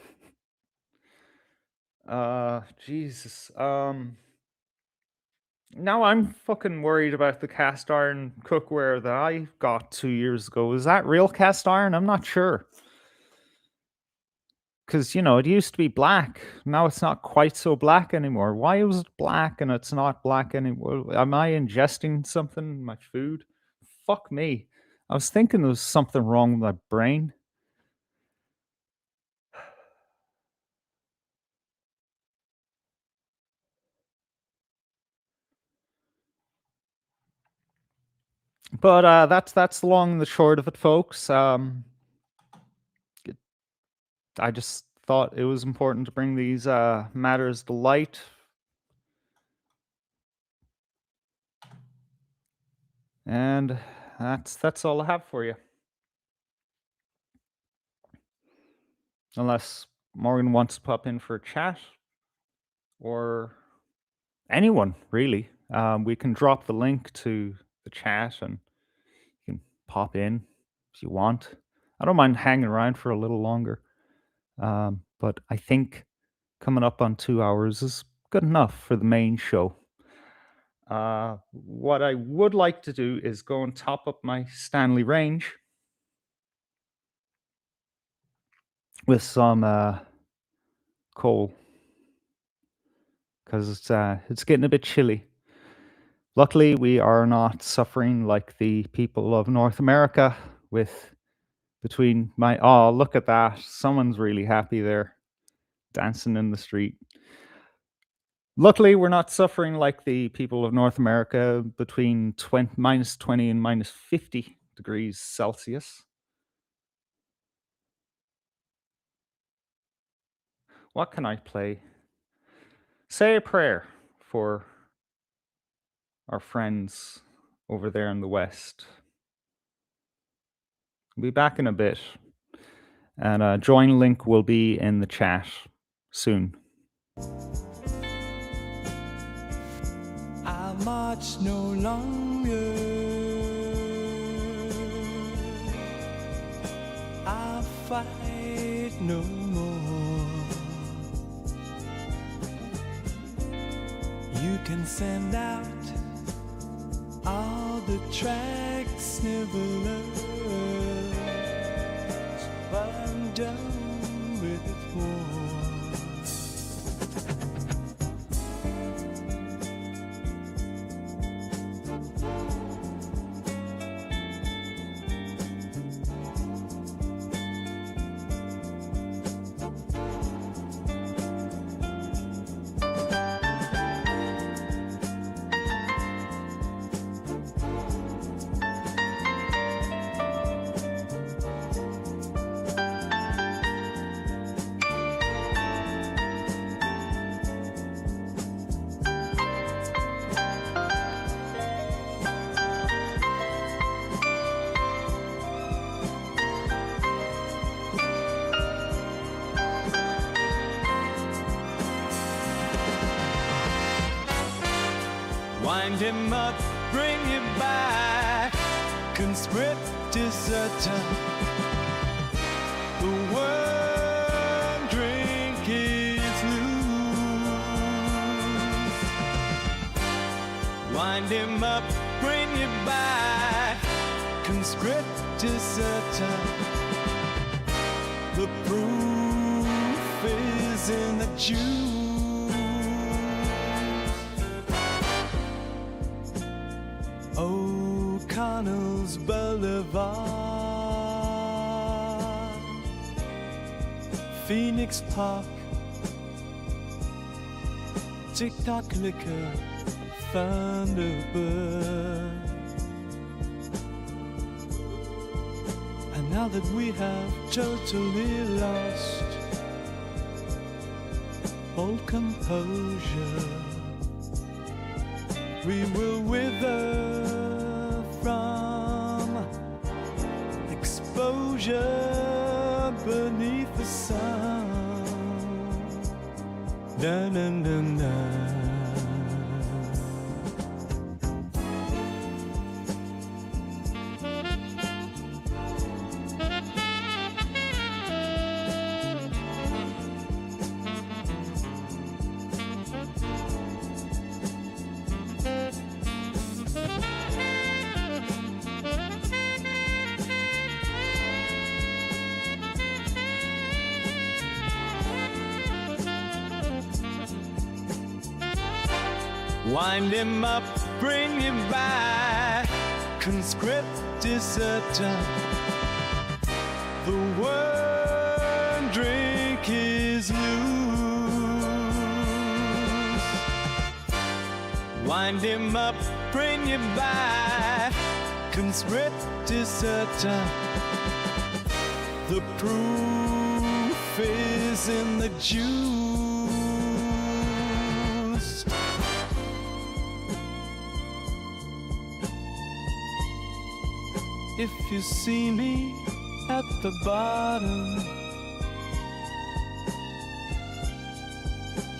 Jesus. Now I'm fucking worried about the cast iron cookware that I got 2 years ago. Is that real cast iron? I'm not sure. Because, it used to be black. Now it's not quite so black anymore. Why was it black and it's not black anymore? Am I ingesting something in my food? Fuck me. I was thinking there was something wrong with my brain. But that's the long and the short of it, folks. I just thought it was important to bring these matters to light. And that's all I have for you. Unless Morgan wants to pop in for a chat, or anyone really. We can drop the link to the chat and you can pop in if you want. I don't mind hanging around for a little longer. But I think coming up on 2 hours is good enough for the main show. What I would like to do is go and top up my Stanley range with some coal, because it's getting a bit chilly. Luckily, we are not suffering like the people of North America with oh, look at that. Someone's really happy there, dancing in the street. Luckily, we're not suffering like the people of North America between minus 20 and minus 50 degrees Celsius. What can I play? Say a prayer for our friends over there in the West. We'll be back in a bit. And join link will be in the chat soon. I march no longer. I fight no more. You can send out all the tracks never lost, but I'm done with war. Wind him up, bring him back, conscript is certain. The worm drink is loose. Wind him up, bring him back, conscript is certain. The proof is in the juice. O'Connell's Boulevard, Phoenix Park, TikTok liquor, Thunderbird. now that we have totally lost all composure, we will wither from exposure beneath the sun. Dun, dun, dun, dun. Wind him up, bring him back, conscript deserter. The word drink is loose. Wind him up, bring him back, conscript deserter. The proof is in the juice. If you see me at the bottom,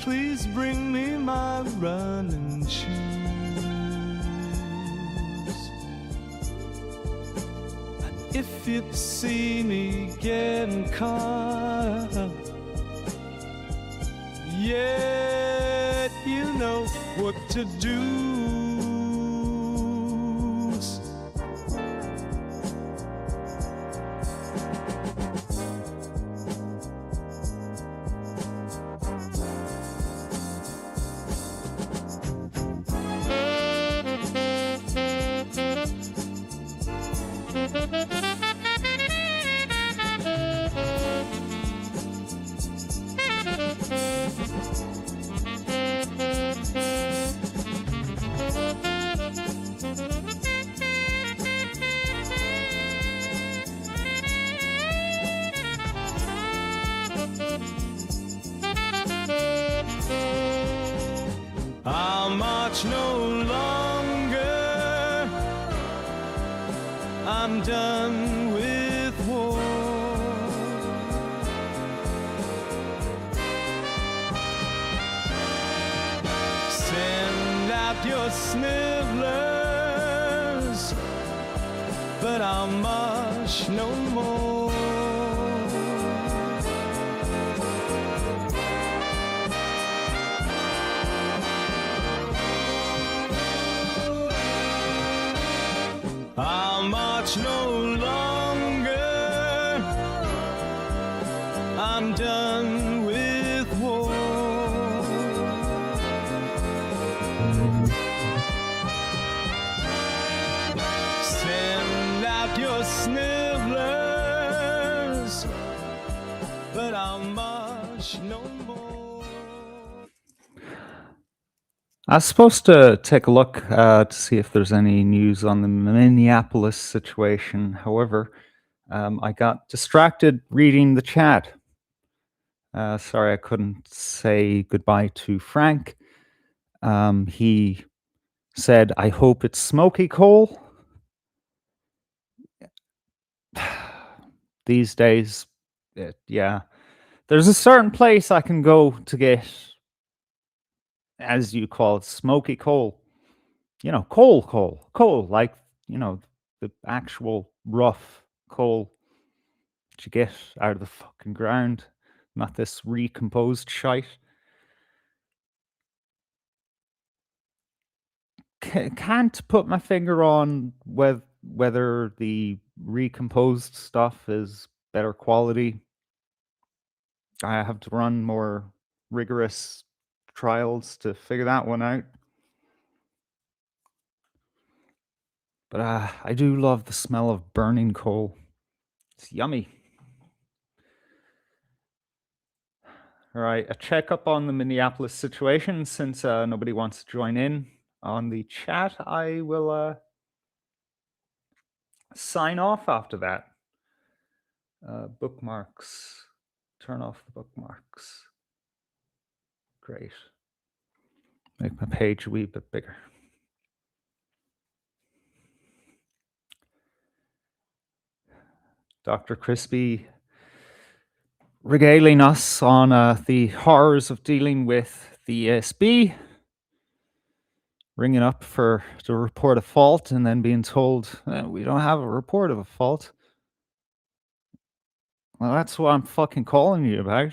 please bring me my running shoes. And if you see me getting caught up, yet you know what to do. I'll march no longer. I'm done with war. Send out your snivellers, but I'll march no more. I'll march no longer. I'm done with war. Send out your snivellers, but I'll march no more. I was supposed to take a look to see if there's any news on the Minneapolis situation. However, I got distracted reading the chat. Sorry, I couldn't say goodbye to Frank. He said, I hope it's smoky coal. These days, yeah. There's a certain place I can go to get, as you call it, smoky coal. You know, coal, like, you know, the actual rough coal that you get out of the fucking ground, not this recomposed shite. Can't put my finger on whether the recomposed stuff is better quality. I have to run more rigorous trials to figure that one out. But I do love the smell of burning coal. It's yummy. All right, a checkup on the Minneapolis situation. Since nobody wants to join in on the chat, I will sign off after that. Bookmarks. Turn off the bookmarks. Great. Make my page a wee bit bigger. Dr. Crispy regaling us on the horrors of dealing with the ESB, ringing up to report a fault and then being told, we don't have a report of a fault. Well, that's what I'm fucking calling you about.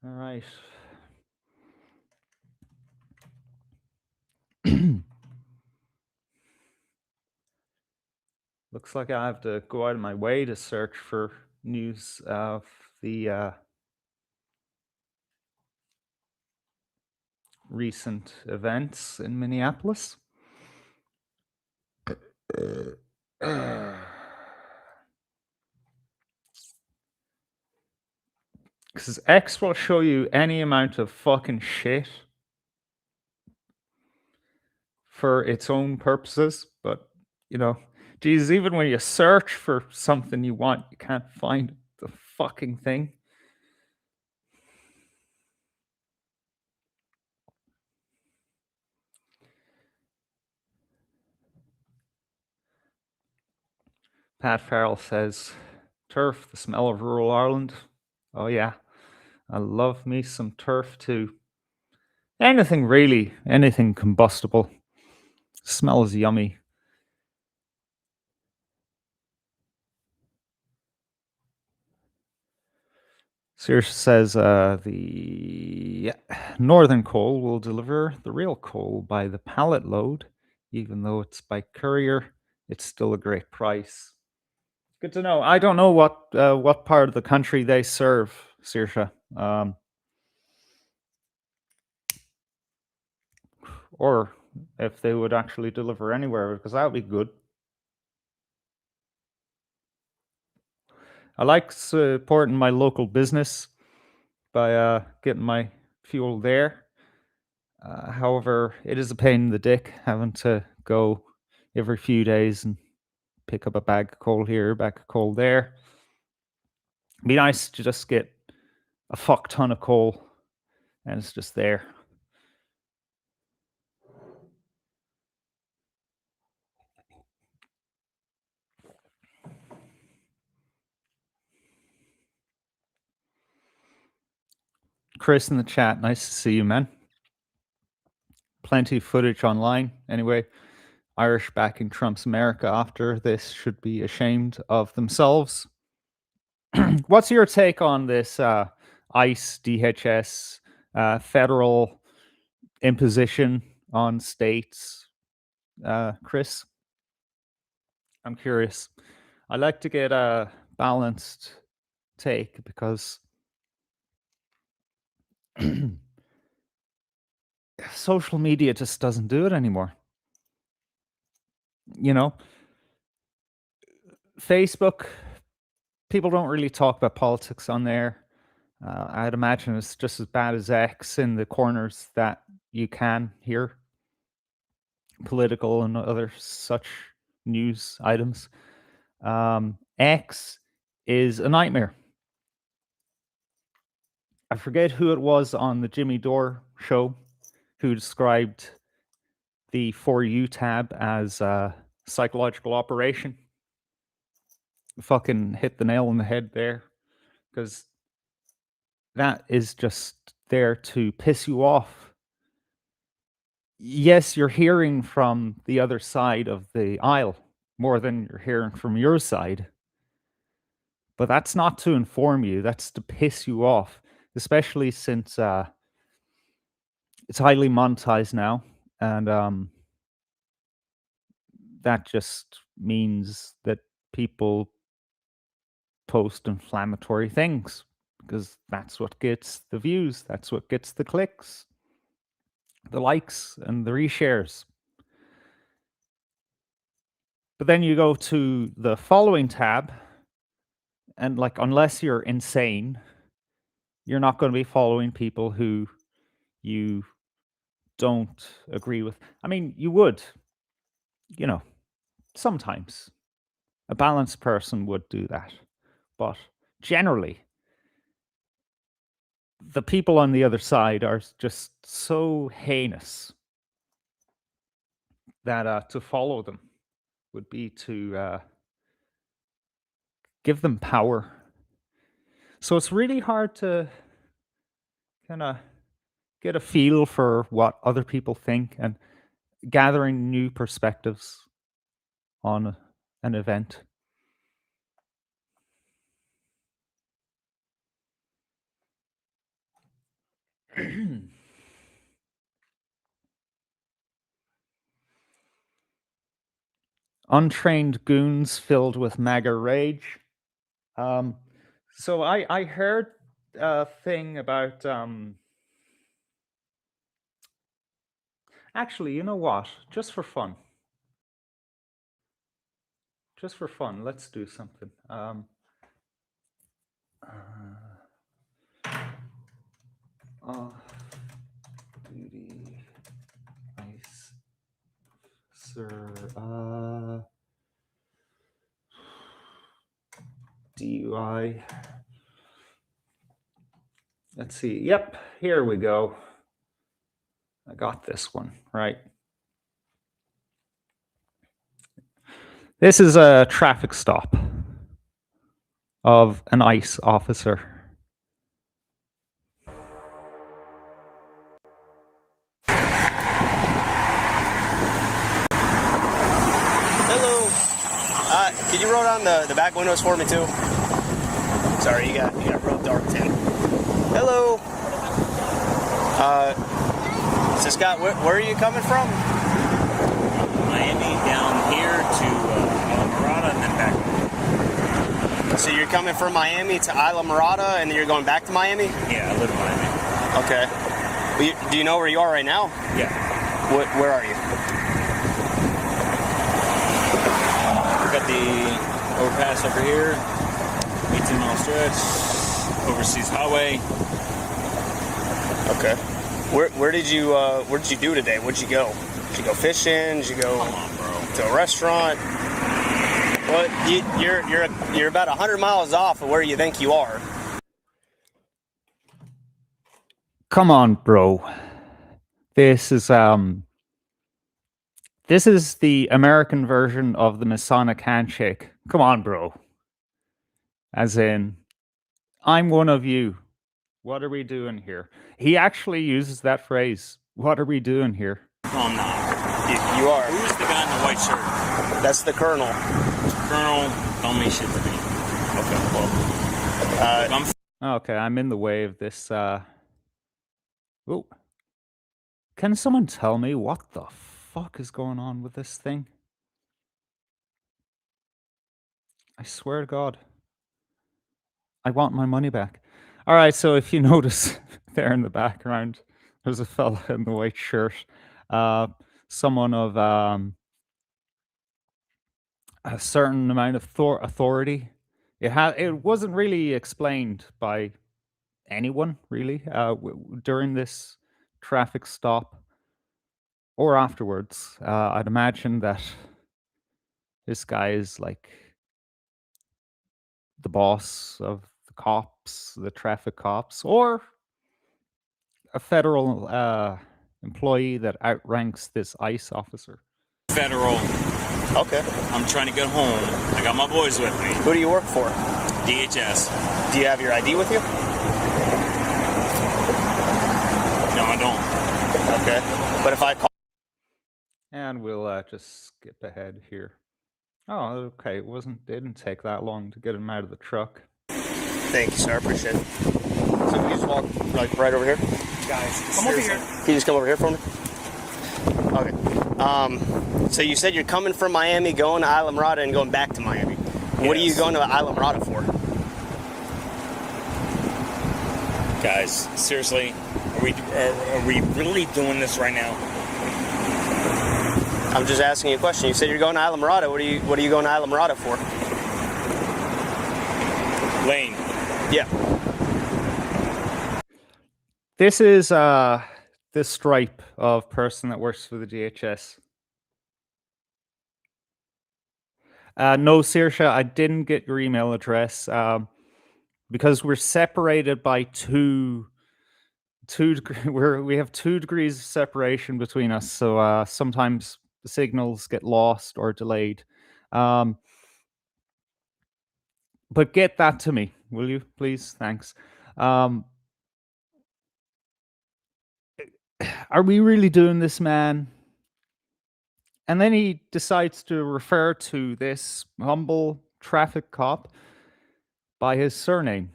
All right. Looks like I have to go out of my way to search for news of the recent events in Minneapolis. Because X will show you any amount of fucking shit for its own purposes, but geez, even when you search for something you want, you can't find the fucking thing. Pat Farrell says, turf, the smell of rural Ireland. Oh yeah, I love me some turf too. Anything really, anything combustible. Smells yummy. Sears says the northern coal will deliver the real coal by the pallet load. Even though it's by courier, it's still a great price. Good to know. I don't know what part of the country they serve, Saoirse. Or if they would actually deliver anywhere, because that would be good. I like supporting my local business by getting my fuel there. However, it is a pain in the dick having to go every few days and pick up a bag of coal here, a bag of coal there. It'd be nice to just get a fuck ton of coal and it's just there. Chris in the chat, nice to see you, man. Plenty of footage online. Anyway, Irish backing Trump's America after this should be ashamed of themselves. What's your take on this ICE, DHS, federal imposition on states, Chris? I'm curious. I like to get a balanced take because social media just doesn't do it anymore. Facebook, people don't really talk about politics on there. I'd imagine it's just as bad as X in the corners that you can hear political and other such news items. X is a nightmare. I forget who it was on the Jimmy Dore show who described the For You tab as a psychological operation. Fucking hit the nail on the head there, because that is just there to piss you off. Yes, you're hearing from the other side of the aisle more than you're hearing from your side. But that's not to inform you, that's to piss you off, especially since it's highly monetized now. And that just means that people post inflammatory things because that's what gets the views, that's what gets the clicks, the likes, and the reshares. But then you go to the following tab, and unless you're insane, you're not going to be following people who you don't agree with. I mean, you would, you know, sometimes a balanced person would do that. But generally, the people on the other side are just so heinous that to follow them would be to give them power. So it's really hard to kind of get a feel for what other people think and gathering new perspectives on an event. Untrained goons filled with MAGA rage. So I heard a thing about actually, you know what? Just for fun, let's do something. Duty, ice, sir. DUI. Let's see. Yep, here we go. I got this one, right? This is a traffic stop of an ICE officer. Hello. Can you roll down the back windows for me too? Sorry, you got real dark tint. Hello. So Scott, where are you coming from? Miami down here to Isla and then back. So you're coming from Miami to Isla Mirada and then you're going back to Miami? Yeah, I live in Miami. Okay. Well, do you know where you are right now? Yeah. Where are you? We got the overpass over here, 18-mile stretch, overseas highway. Okay. Where did you do today? Where'd you go? Did you go fishing? Did you go to a restaurant? Well, you're about 100 miles off of where you think you are. Come on, bro. This is the American version of the Masonic handshake. Come on, bro. As in, I'm one of you. What are we doing here? He actually uses that phrase. What are we doing here? No, I'm not. You are. Who's the guy in the white shirt? That's the Colonel. Colonel, don't mean shit to me. Okay, well. Okay, I'm in the way of this. Oh. Can someone tell me what the fuck is going on with this thing? I swear to God. I want my money back. All right, so if you notice there in the background, there's a fella in the white shirt. Someone of a certain amount of authority. It wasn't really explained by anyone, really, during this traffic stop or afterwards. I'd imagine that this guy is like the boss of the cops, the traffic cops, or a federal employee that outranks this ICE officer. Federal. Okay. I'm trying to get home. I got my boys with me. Who do you work for? DHS. Do you have your ID with you? No, I don't. Okay. But if I call... And we'll just skip ahead here. Oh, okay. It didn't take that long to get him out of the truck. Thank you, sir. I appreciate it. So can you just walk like right over here? Guys, come over here. Can you just come over here for me? Okay. So you said you're coming from Miami, going to Isla Mirada, and going back to Miami. Yes. What are you going to Isla Mirada for? Guys, seriously, are we really doing this right now? I'm just asking you a question. You said you're going to Isla Mirada. What are you going to Isla Mirada for? Lane. Yeah. This is this stripe of person that works for the DHS. No, Saoirse, I didn't get your email address because we're separated by two we have 2 degrees of separation between us, so sometimes the signals get lost or delayed. But get that to me, will you, please? Thanks. Are we really doing this, man? And then he decides to refer to this humble traffic cop by his surname.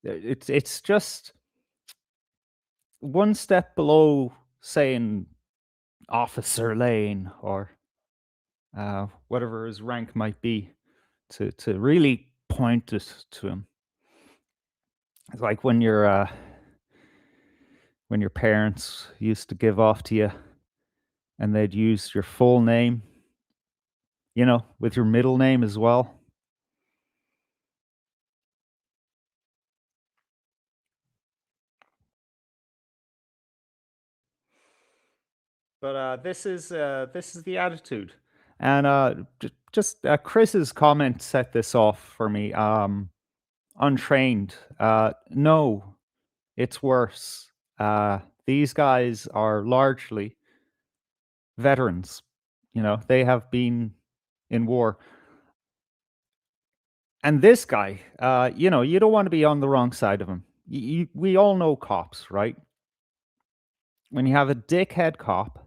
It's just one step below saying Officer Lane or whatever his rank might be to really point it to him. It's like when your parents used to give off to you and they'd use your full name, with your middle name as well. But this is the attitude, and just Chris's comment set this off for me. Untrained. No, it's worse. These guys are largely veterans. They have been in war. And this guy, you don't want to be on the wrong side of him. We all know cops, right? When you have a dickhead cop,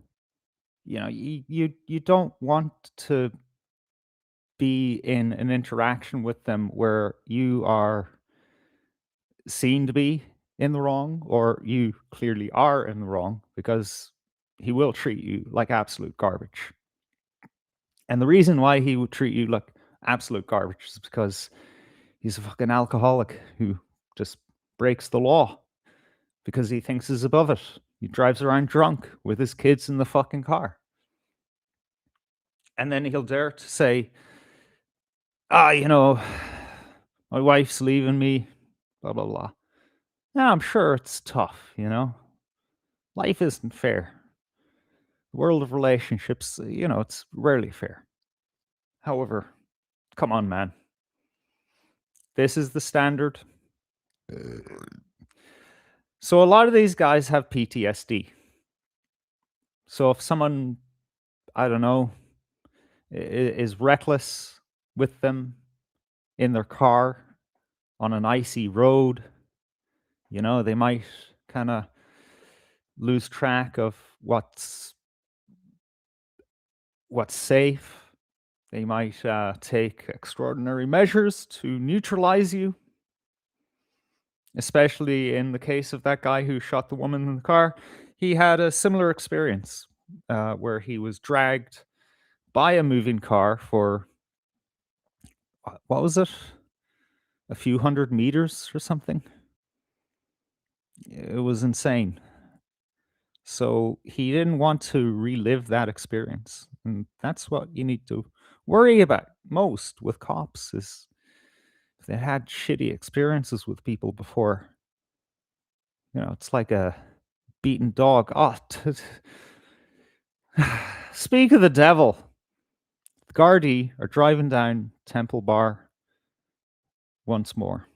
you don't want to be in an interaction with them where you are seen to be in the wrong, or you clearly are in the wrong, because he will treat you like absolute garbage. And the reason why he would treat you like absolute garbage is because he's a fucking alcoholic who just breaks the law because he thinks he's above it. He drives around drunk with his kids in the fucking car. And then he'll dare to say, my wife's leaving me, blah, blah, blah. Now, I'm sure it's tough, Life isn't fair. The world of relationships, it's rarely fair. However, come on, man. This is the standard. So a lot of these guys have PTSD. So if someone, I don't know, is reckless with them in their car on an icy road, they might kind of lose track of what's safe. They might take extraordinary measures to neutralize you, especially in the case of that guy who shot the woman in the car. He had a similar experience where he was dragged by a moving car for, what was it? A few hundred meters or something. It was insane. So he didn't want to relive that experience. And that's what you need to worry about most with cops, is if they had shitty experiences with people before. It's like a beaten dog. Speak of the devil. The Gardaí are driving down Temple Bar once more.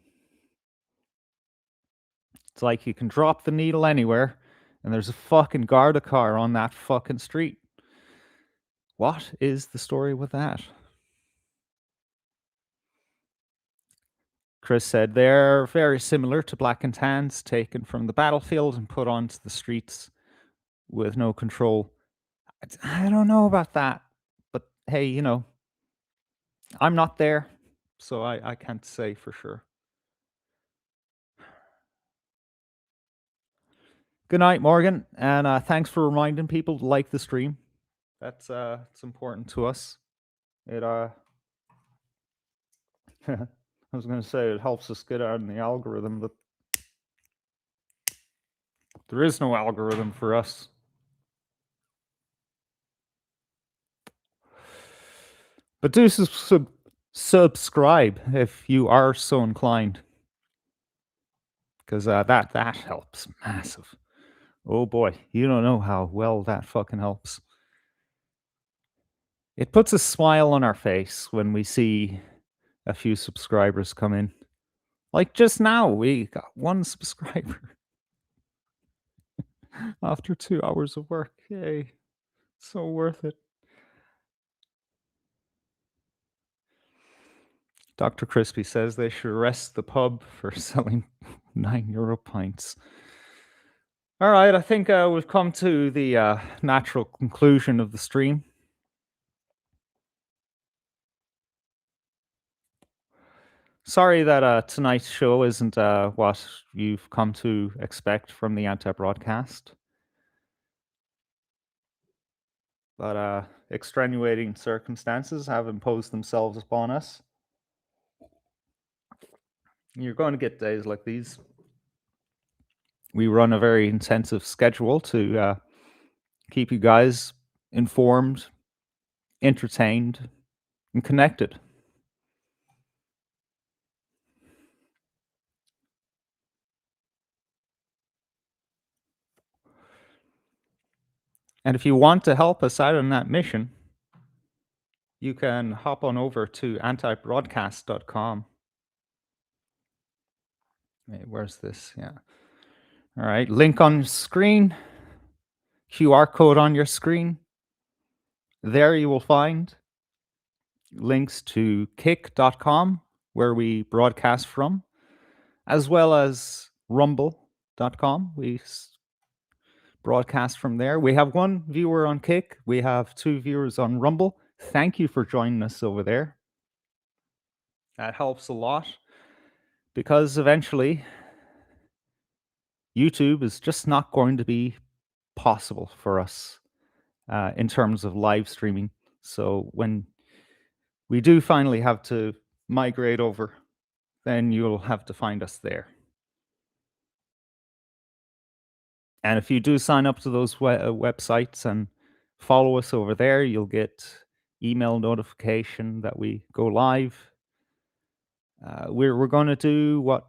It's like you can drop the needle anywhere, and there's a fucking Garda car on that fucking street. What is the story with that? Chris said they're very similar to black and tans taken from the battlefield and put onto the streets with no control. I don't know about that, but hey, I'm not there, so I can't say for sure. Good night, Morgan, and thanks for reminding people to like the stream. That's it's important to us. It I was going to say it helps us get out in the algorithm, but there is no algorithm for us. But do subscribe if you are so inclined, because that helps massive. Oh boy, you don't know how well that fucking helps. It puts a smile on our face when we see a few subscribers come in. Like just now, we got one subscriber after 2 hours of work. Yay. So worth it. Dr. Crispy says they should arrest the pub for selling €9 pints. All right, I think we've come to the natural conclusion of the stream. Sorry that tonight's show isn't what you've come to expect from the anti-broadcast. But extenuating circumstances have imposed themselves upon us. You're going to get days like these. We run a very intensive schedule to keep you guys informed, entertained, and connected. And if you want to help us out on that mission, you can hop on over to antibroadcast.com. Wait, where's this? Yeah. All right. Link on screen, QR code on your screen. There you will find links to kick.com, where we broadcast from, as well as rumble.com. We broadcast from there. We have one viewer on Kick. We have 2 viewers on Rumble. Thank you for joining us over there. That helps a lot because eventually YouTube is just not going to be possible for us in terms of live streaming. So when we do finally have to migrate over, then you'll have to find us there. And if you do sign up to those websites and follow us over there, you'll get email notification that we go live. We're going to do what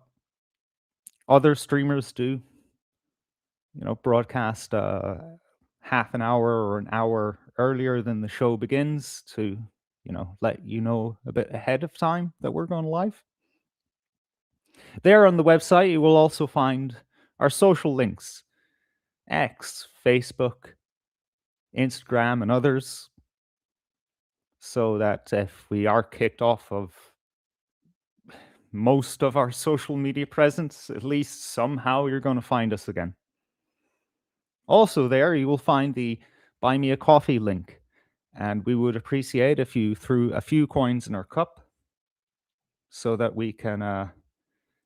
other streamers do, broadcast half an hour or an hour earlier than the show begins to, let you know a bit ahead of time that we're going live. There on the website, you will also find our social links. X, Facebook, Instagram, and others, so that if we are kicked off of most of our social media presence, at least somehow you're going to find us again. Also there, you will find the Buy Me a Coffee link, and we would appreciate if you threw a few coins in our cup so that we can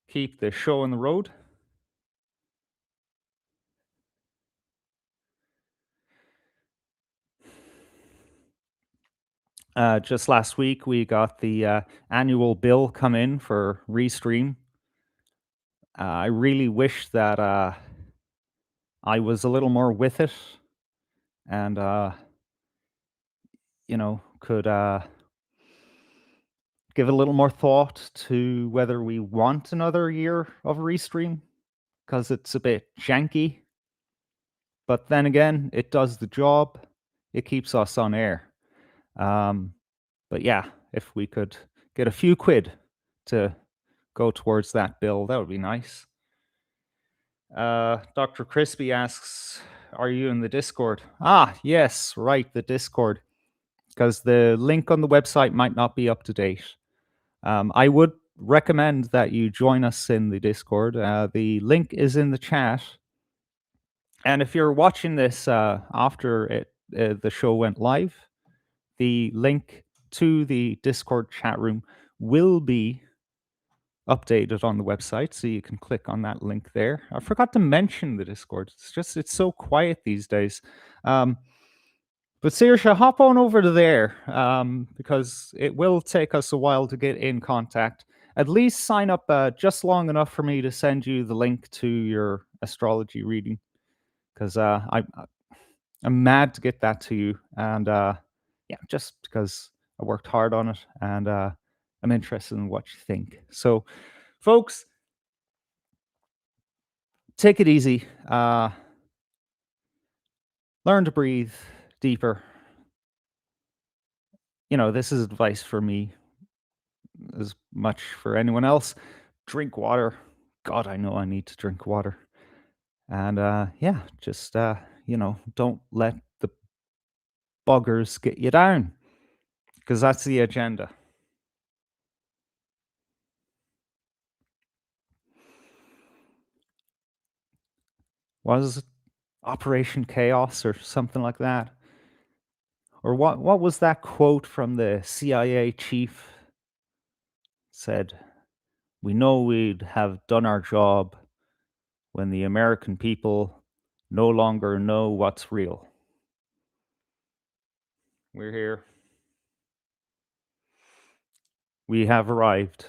keep the show on the road. Just last week, we got the annual bill come in for Restream. I really wish that I was a little more with it and, could give a little more thought to whether we want another year of Restream, because it's a bit janky. But then again, it does the job. It keeps us on air. But yeah, if we could get a few quid to go towards that bill, that would be nice. Dr. Crispy asks, are you in the Discord? Yes, right, the Discord. Because the link on the website might not be up to date. I would recommend that you join us in the Discord. The link is in the chat. And if you're watching this after the show went live, the link to the Discord chat room will be updated on the website, so you can click on that link there. I forgot to mention the Discord. It's so quiet these days. But seriously, hop on over to there, because it will take us a while to get in contact. At least sign up just long enough for me to send you the link to your astrology reading, because I'm mad to get that to you. And yeah, just because I worked hard on it, and I'm interested in what you think. So, folks, take it easy. Learn to breathe deeper. This is advice for me as much for anyone else. Drink water. God, I know I need to drink water. And yeah, just don't let the buggers get you down, because that's the agenda. Was it Operation Chaos or something like that? Or what was that quote from the CIA chief? Said, "We know we'd have done our job when the American people no longer know what's real." We're here. We have arrived.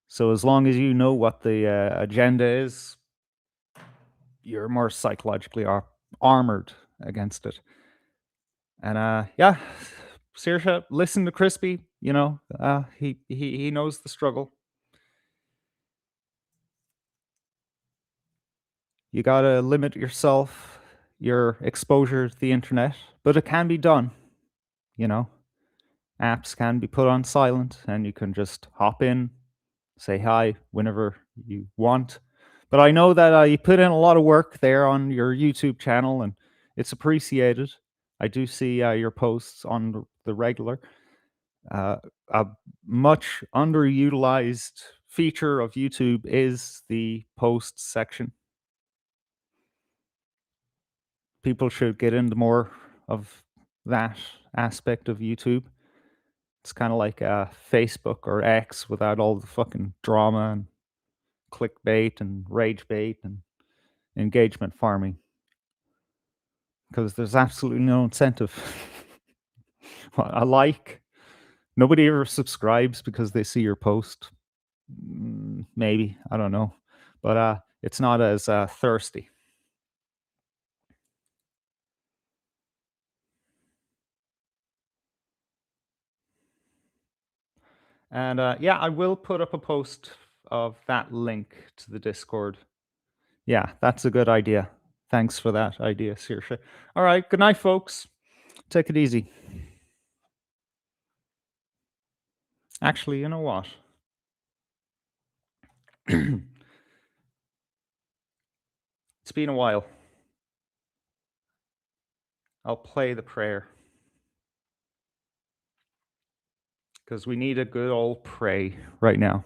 So as long as you know what the agenda is, you're more psychologically armored against it. And yeah, Saoirse, listen to Crispy. He knows the struggle. You gotta limit yourself, your exposure to the internet, but it can be done. Apps can be put on silent, and you can just hop in, say hi whenever you want. But I know that you put in a lot of work there on your YouTube channel, and it's appreciated. I do see your posts on the regular. A much underutilized feature of YouTube is the posts section. People should get into more of that aspect of YouTube. It's kind of like Facebook or X without all the fucking drama and clickbait and rage bait and engagement farming. Because there's absolutely no incentive. Nobody ever subscribes because they see your post. Maybe, I don't know. But it's not as thirsty. And yeah, I will put up a post of that link to the Discord. Yeah, that's a good idea. Thanks for that idea, Saoirse. All right, good night, folks. Take it easy. Actually, you know what? It's been a while. I'll play the prayer. Because we need a good old pray right now.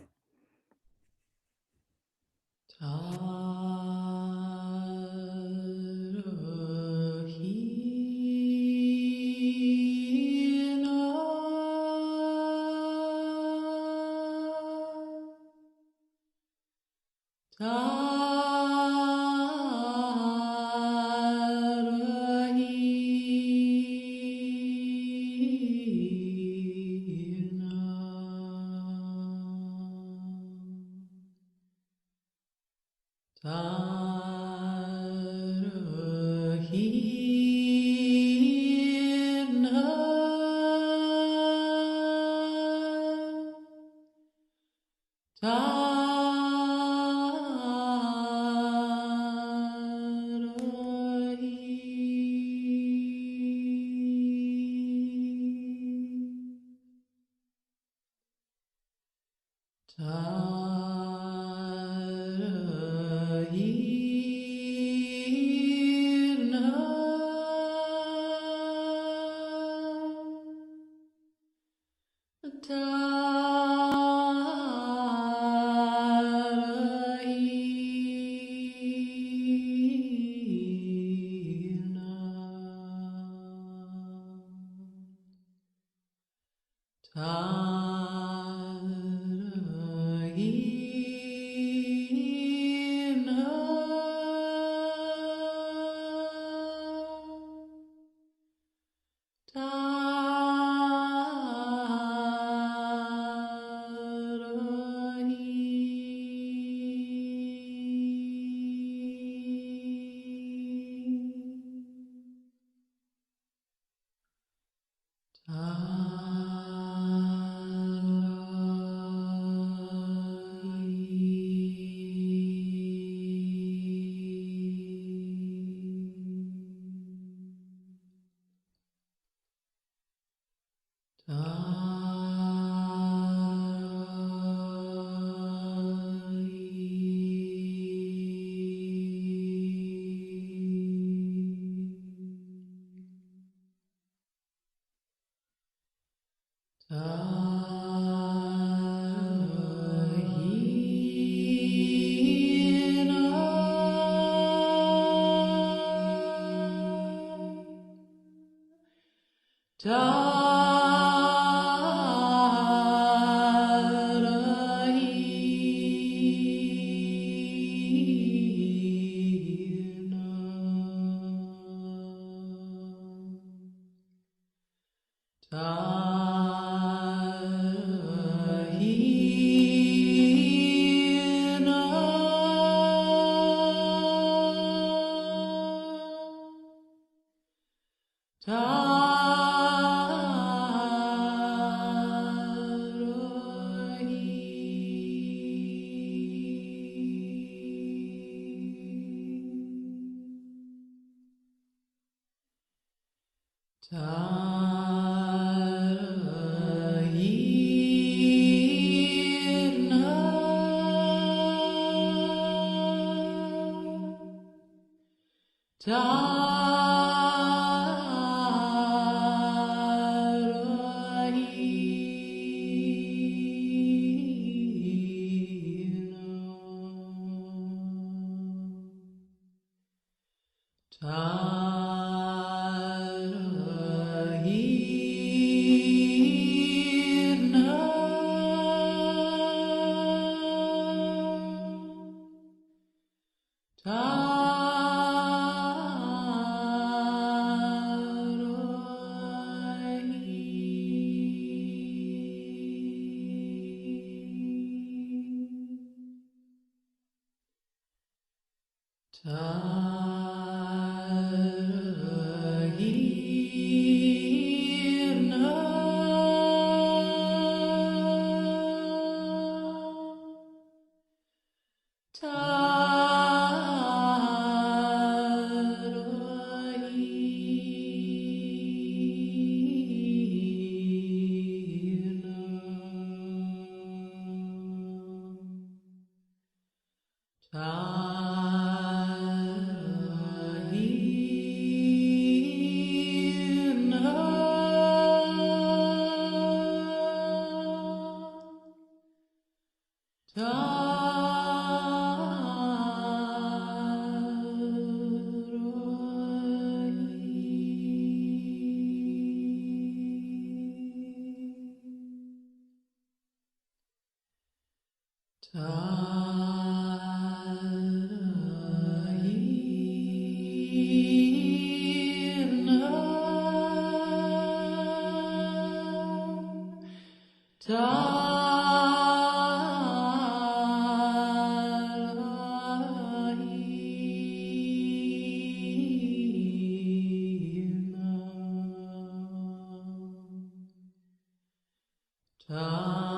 Ta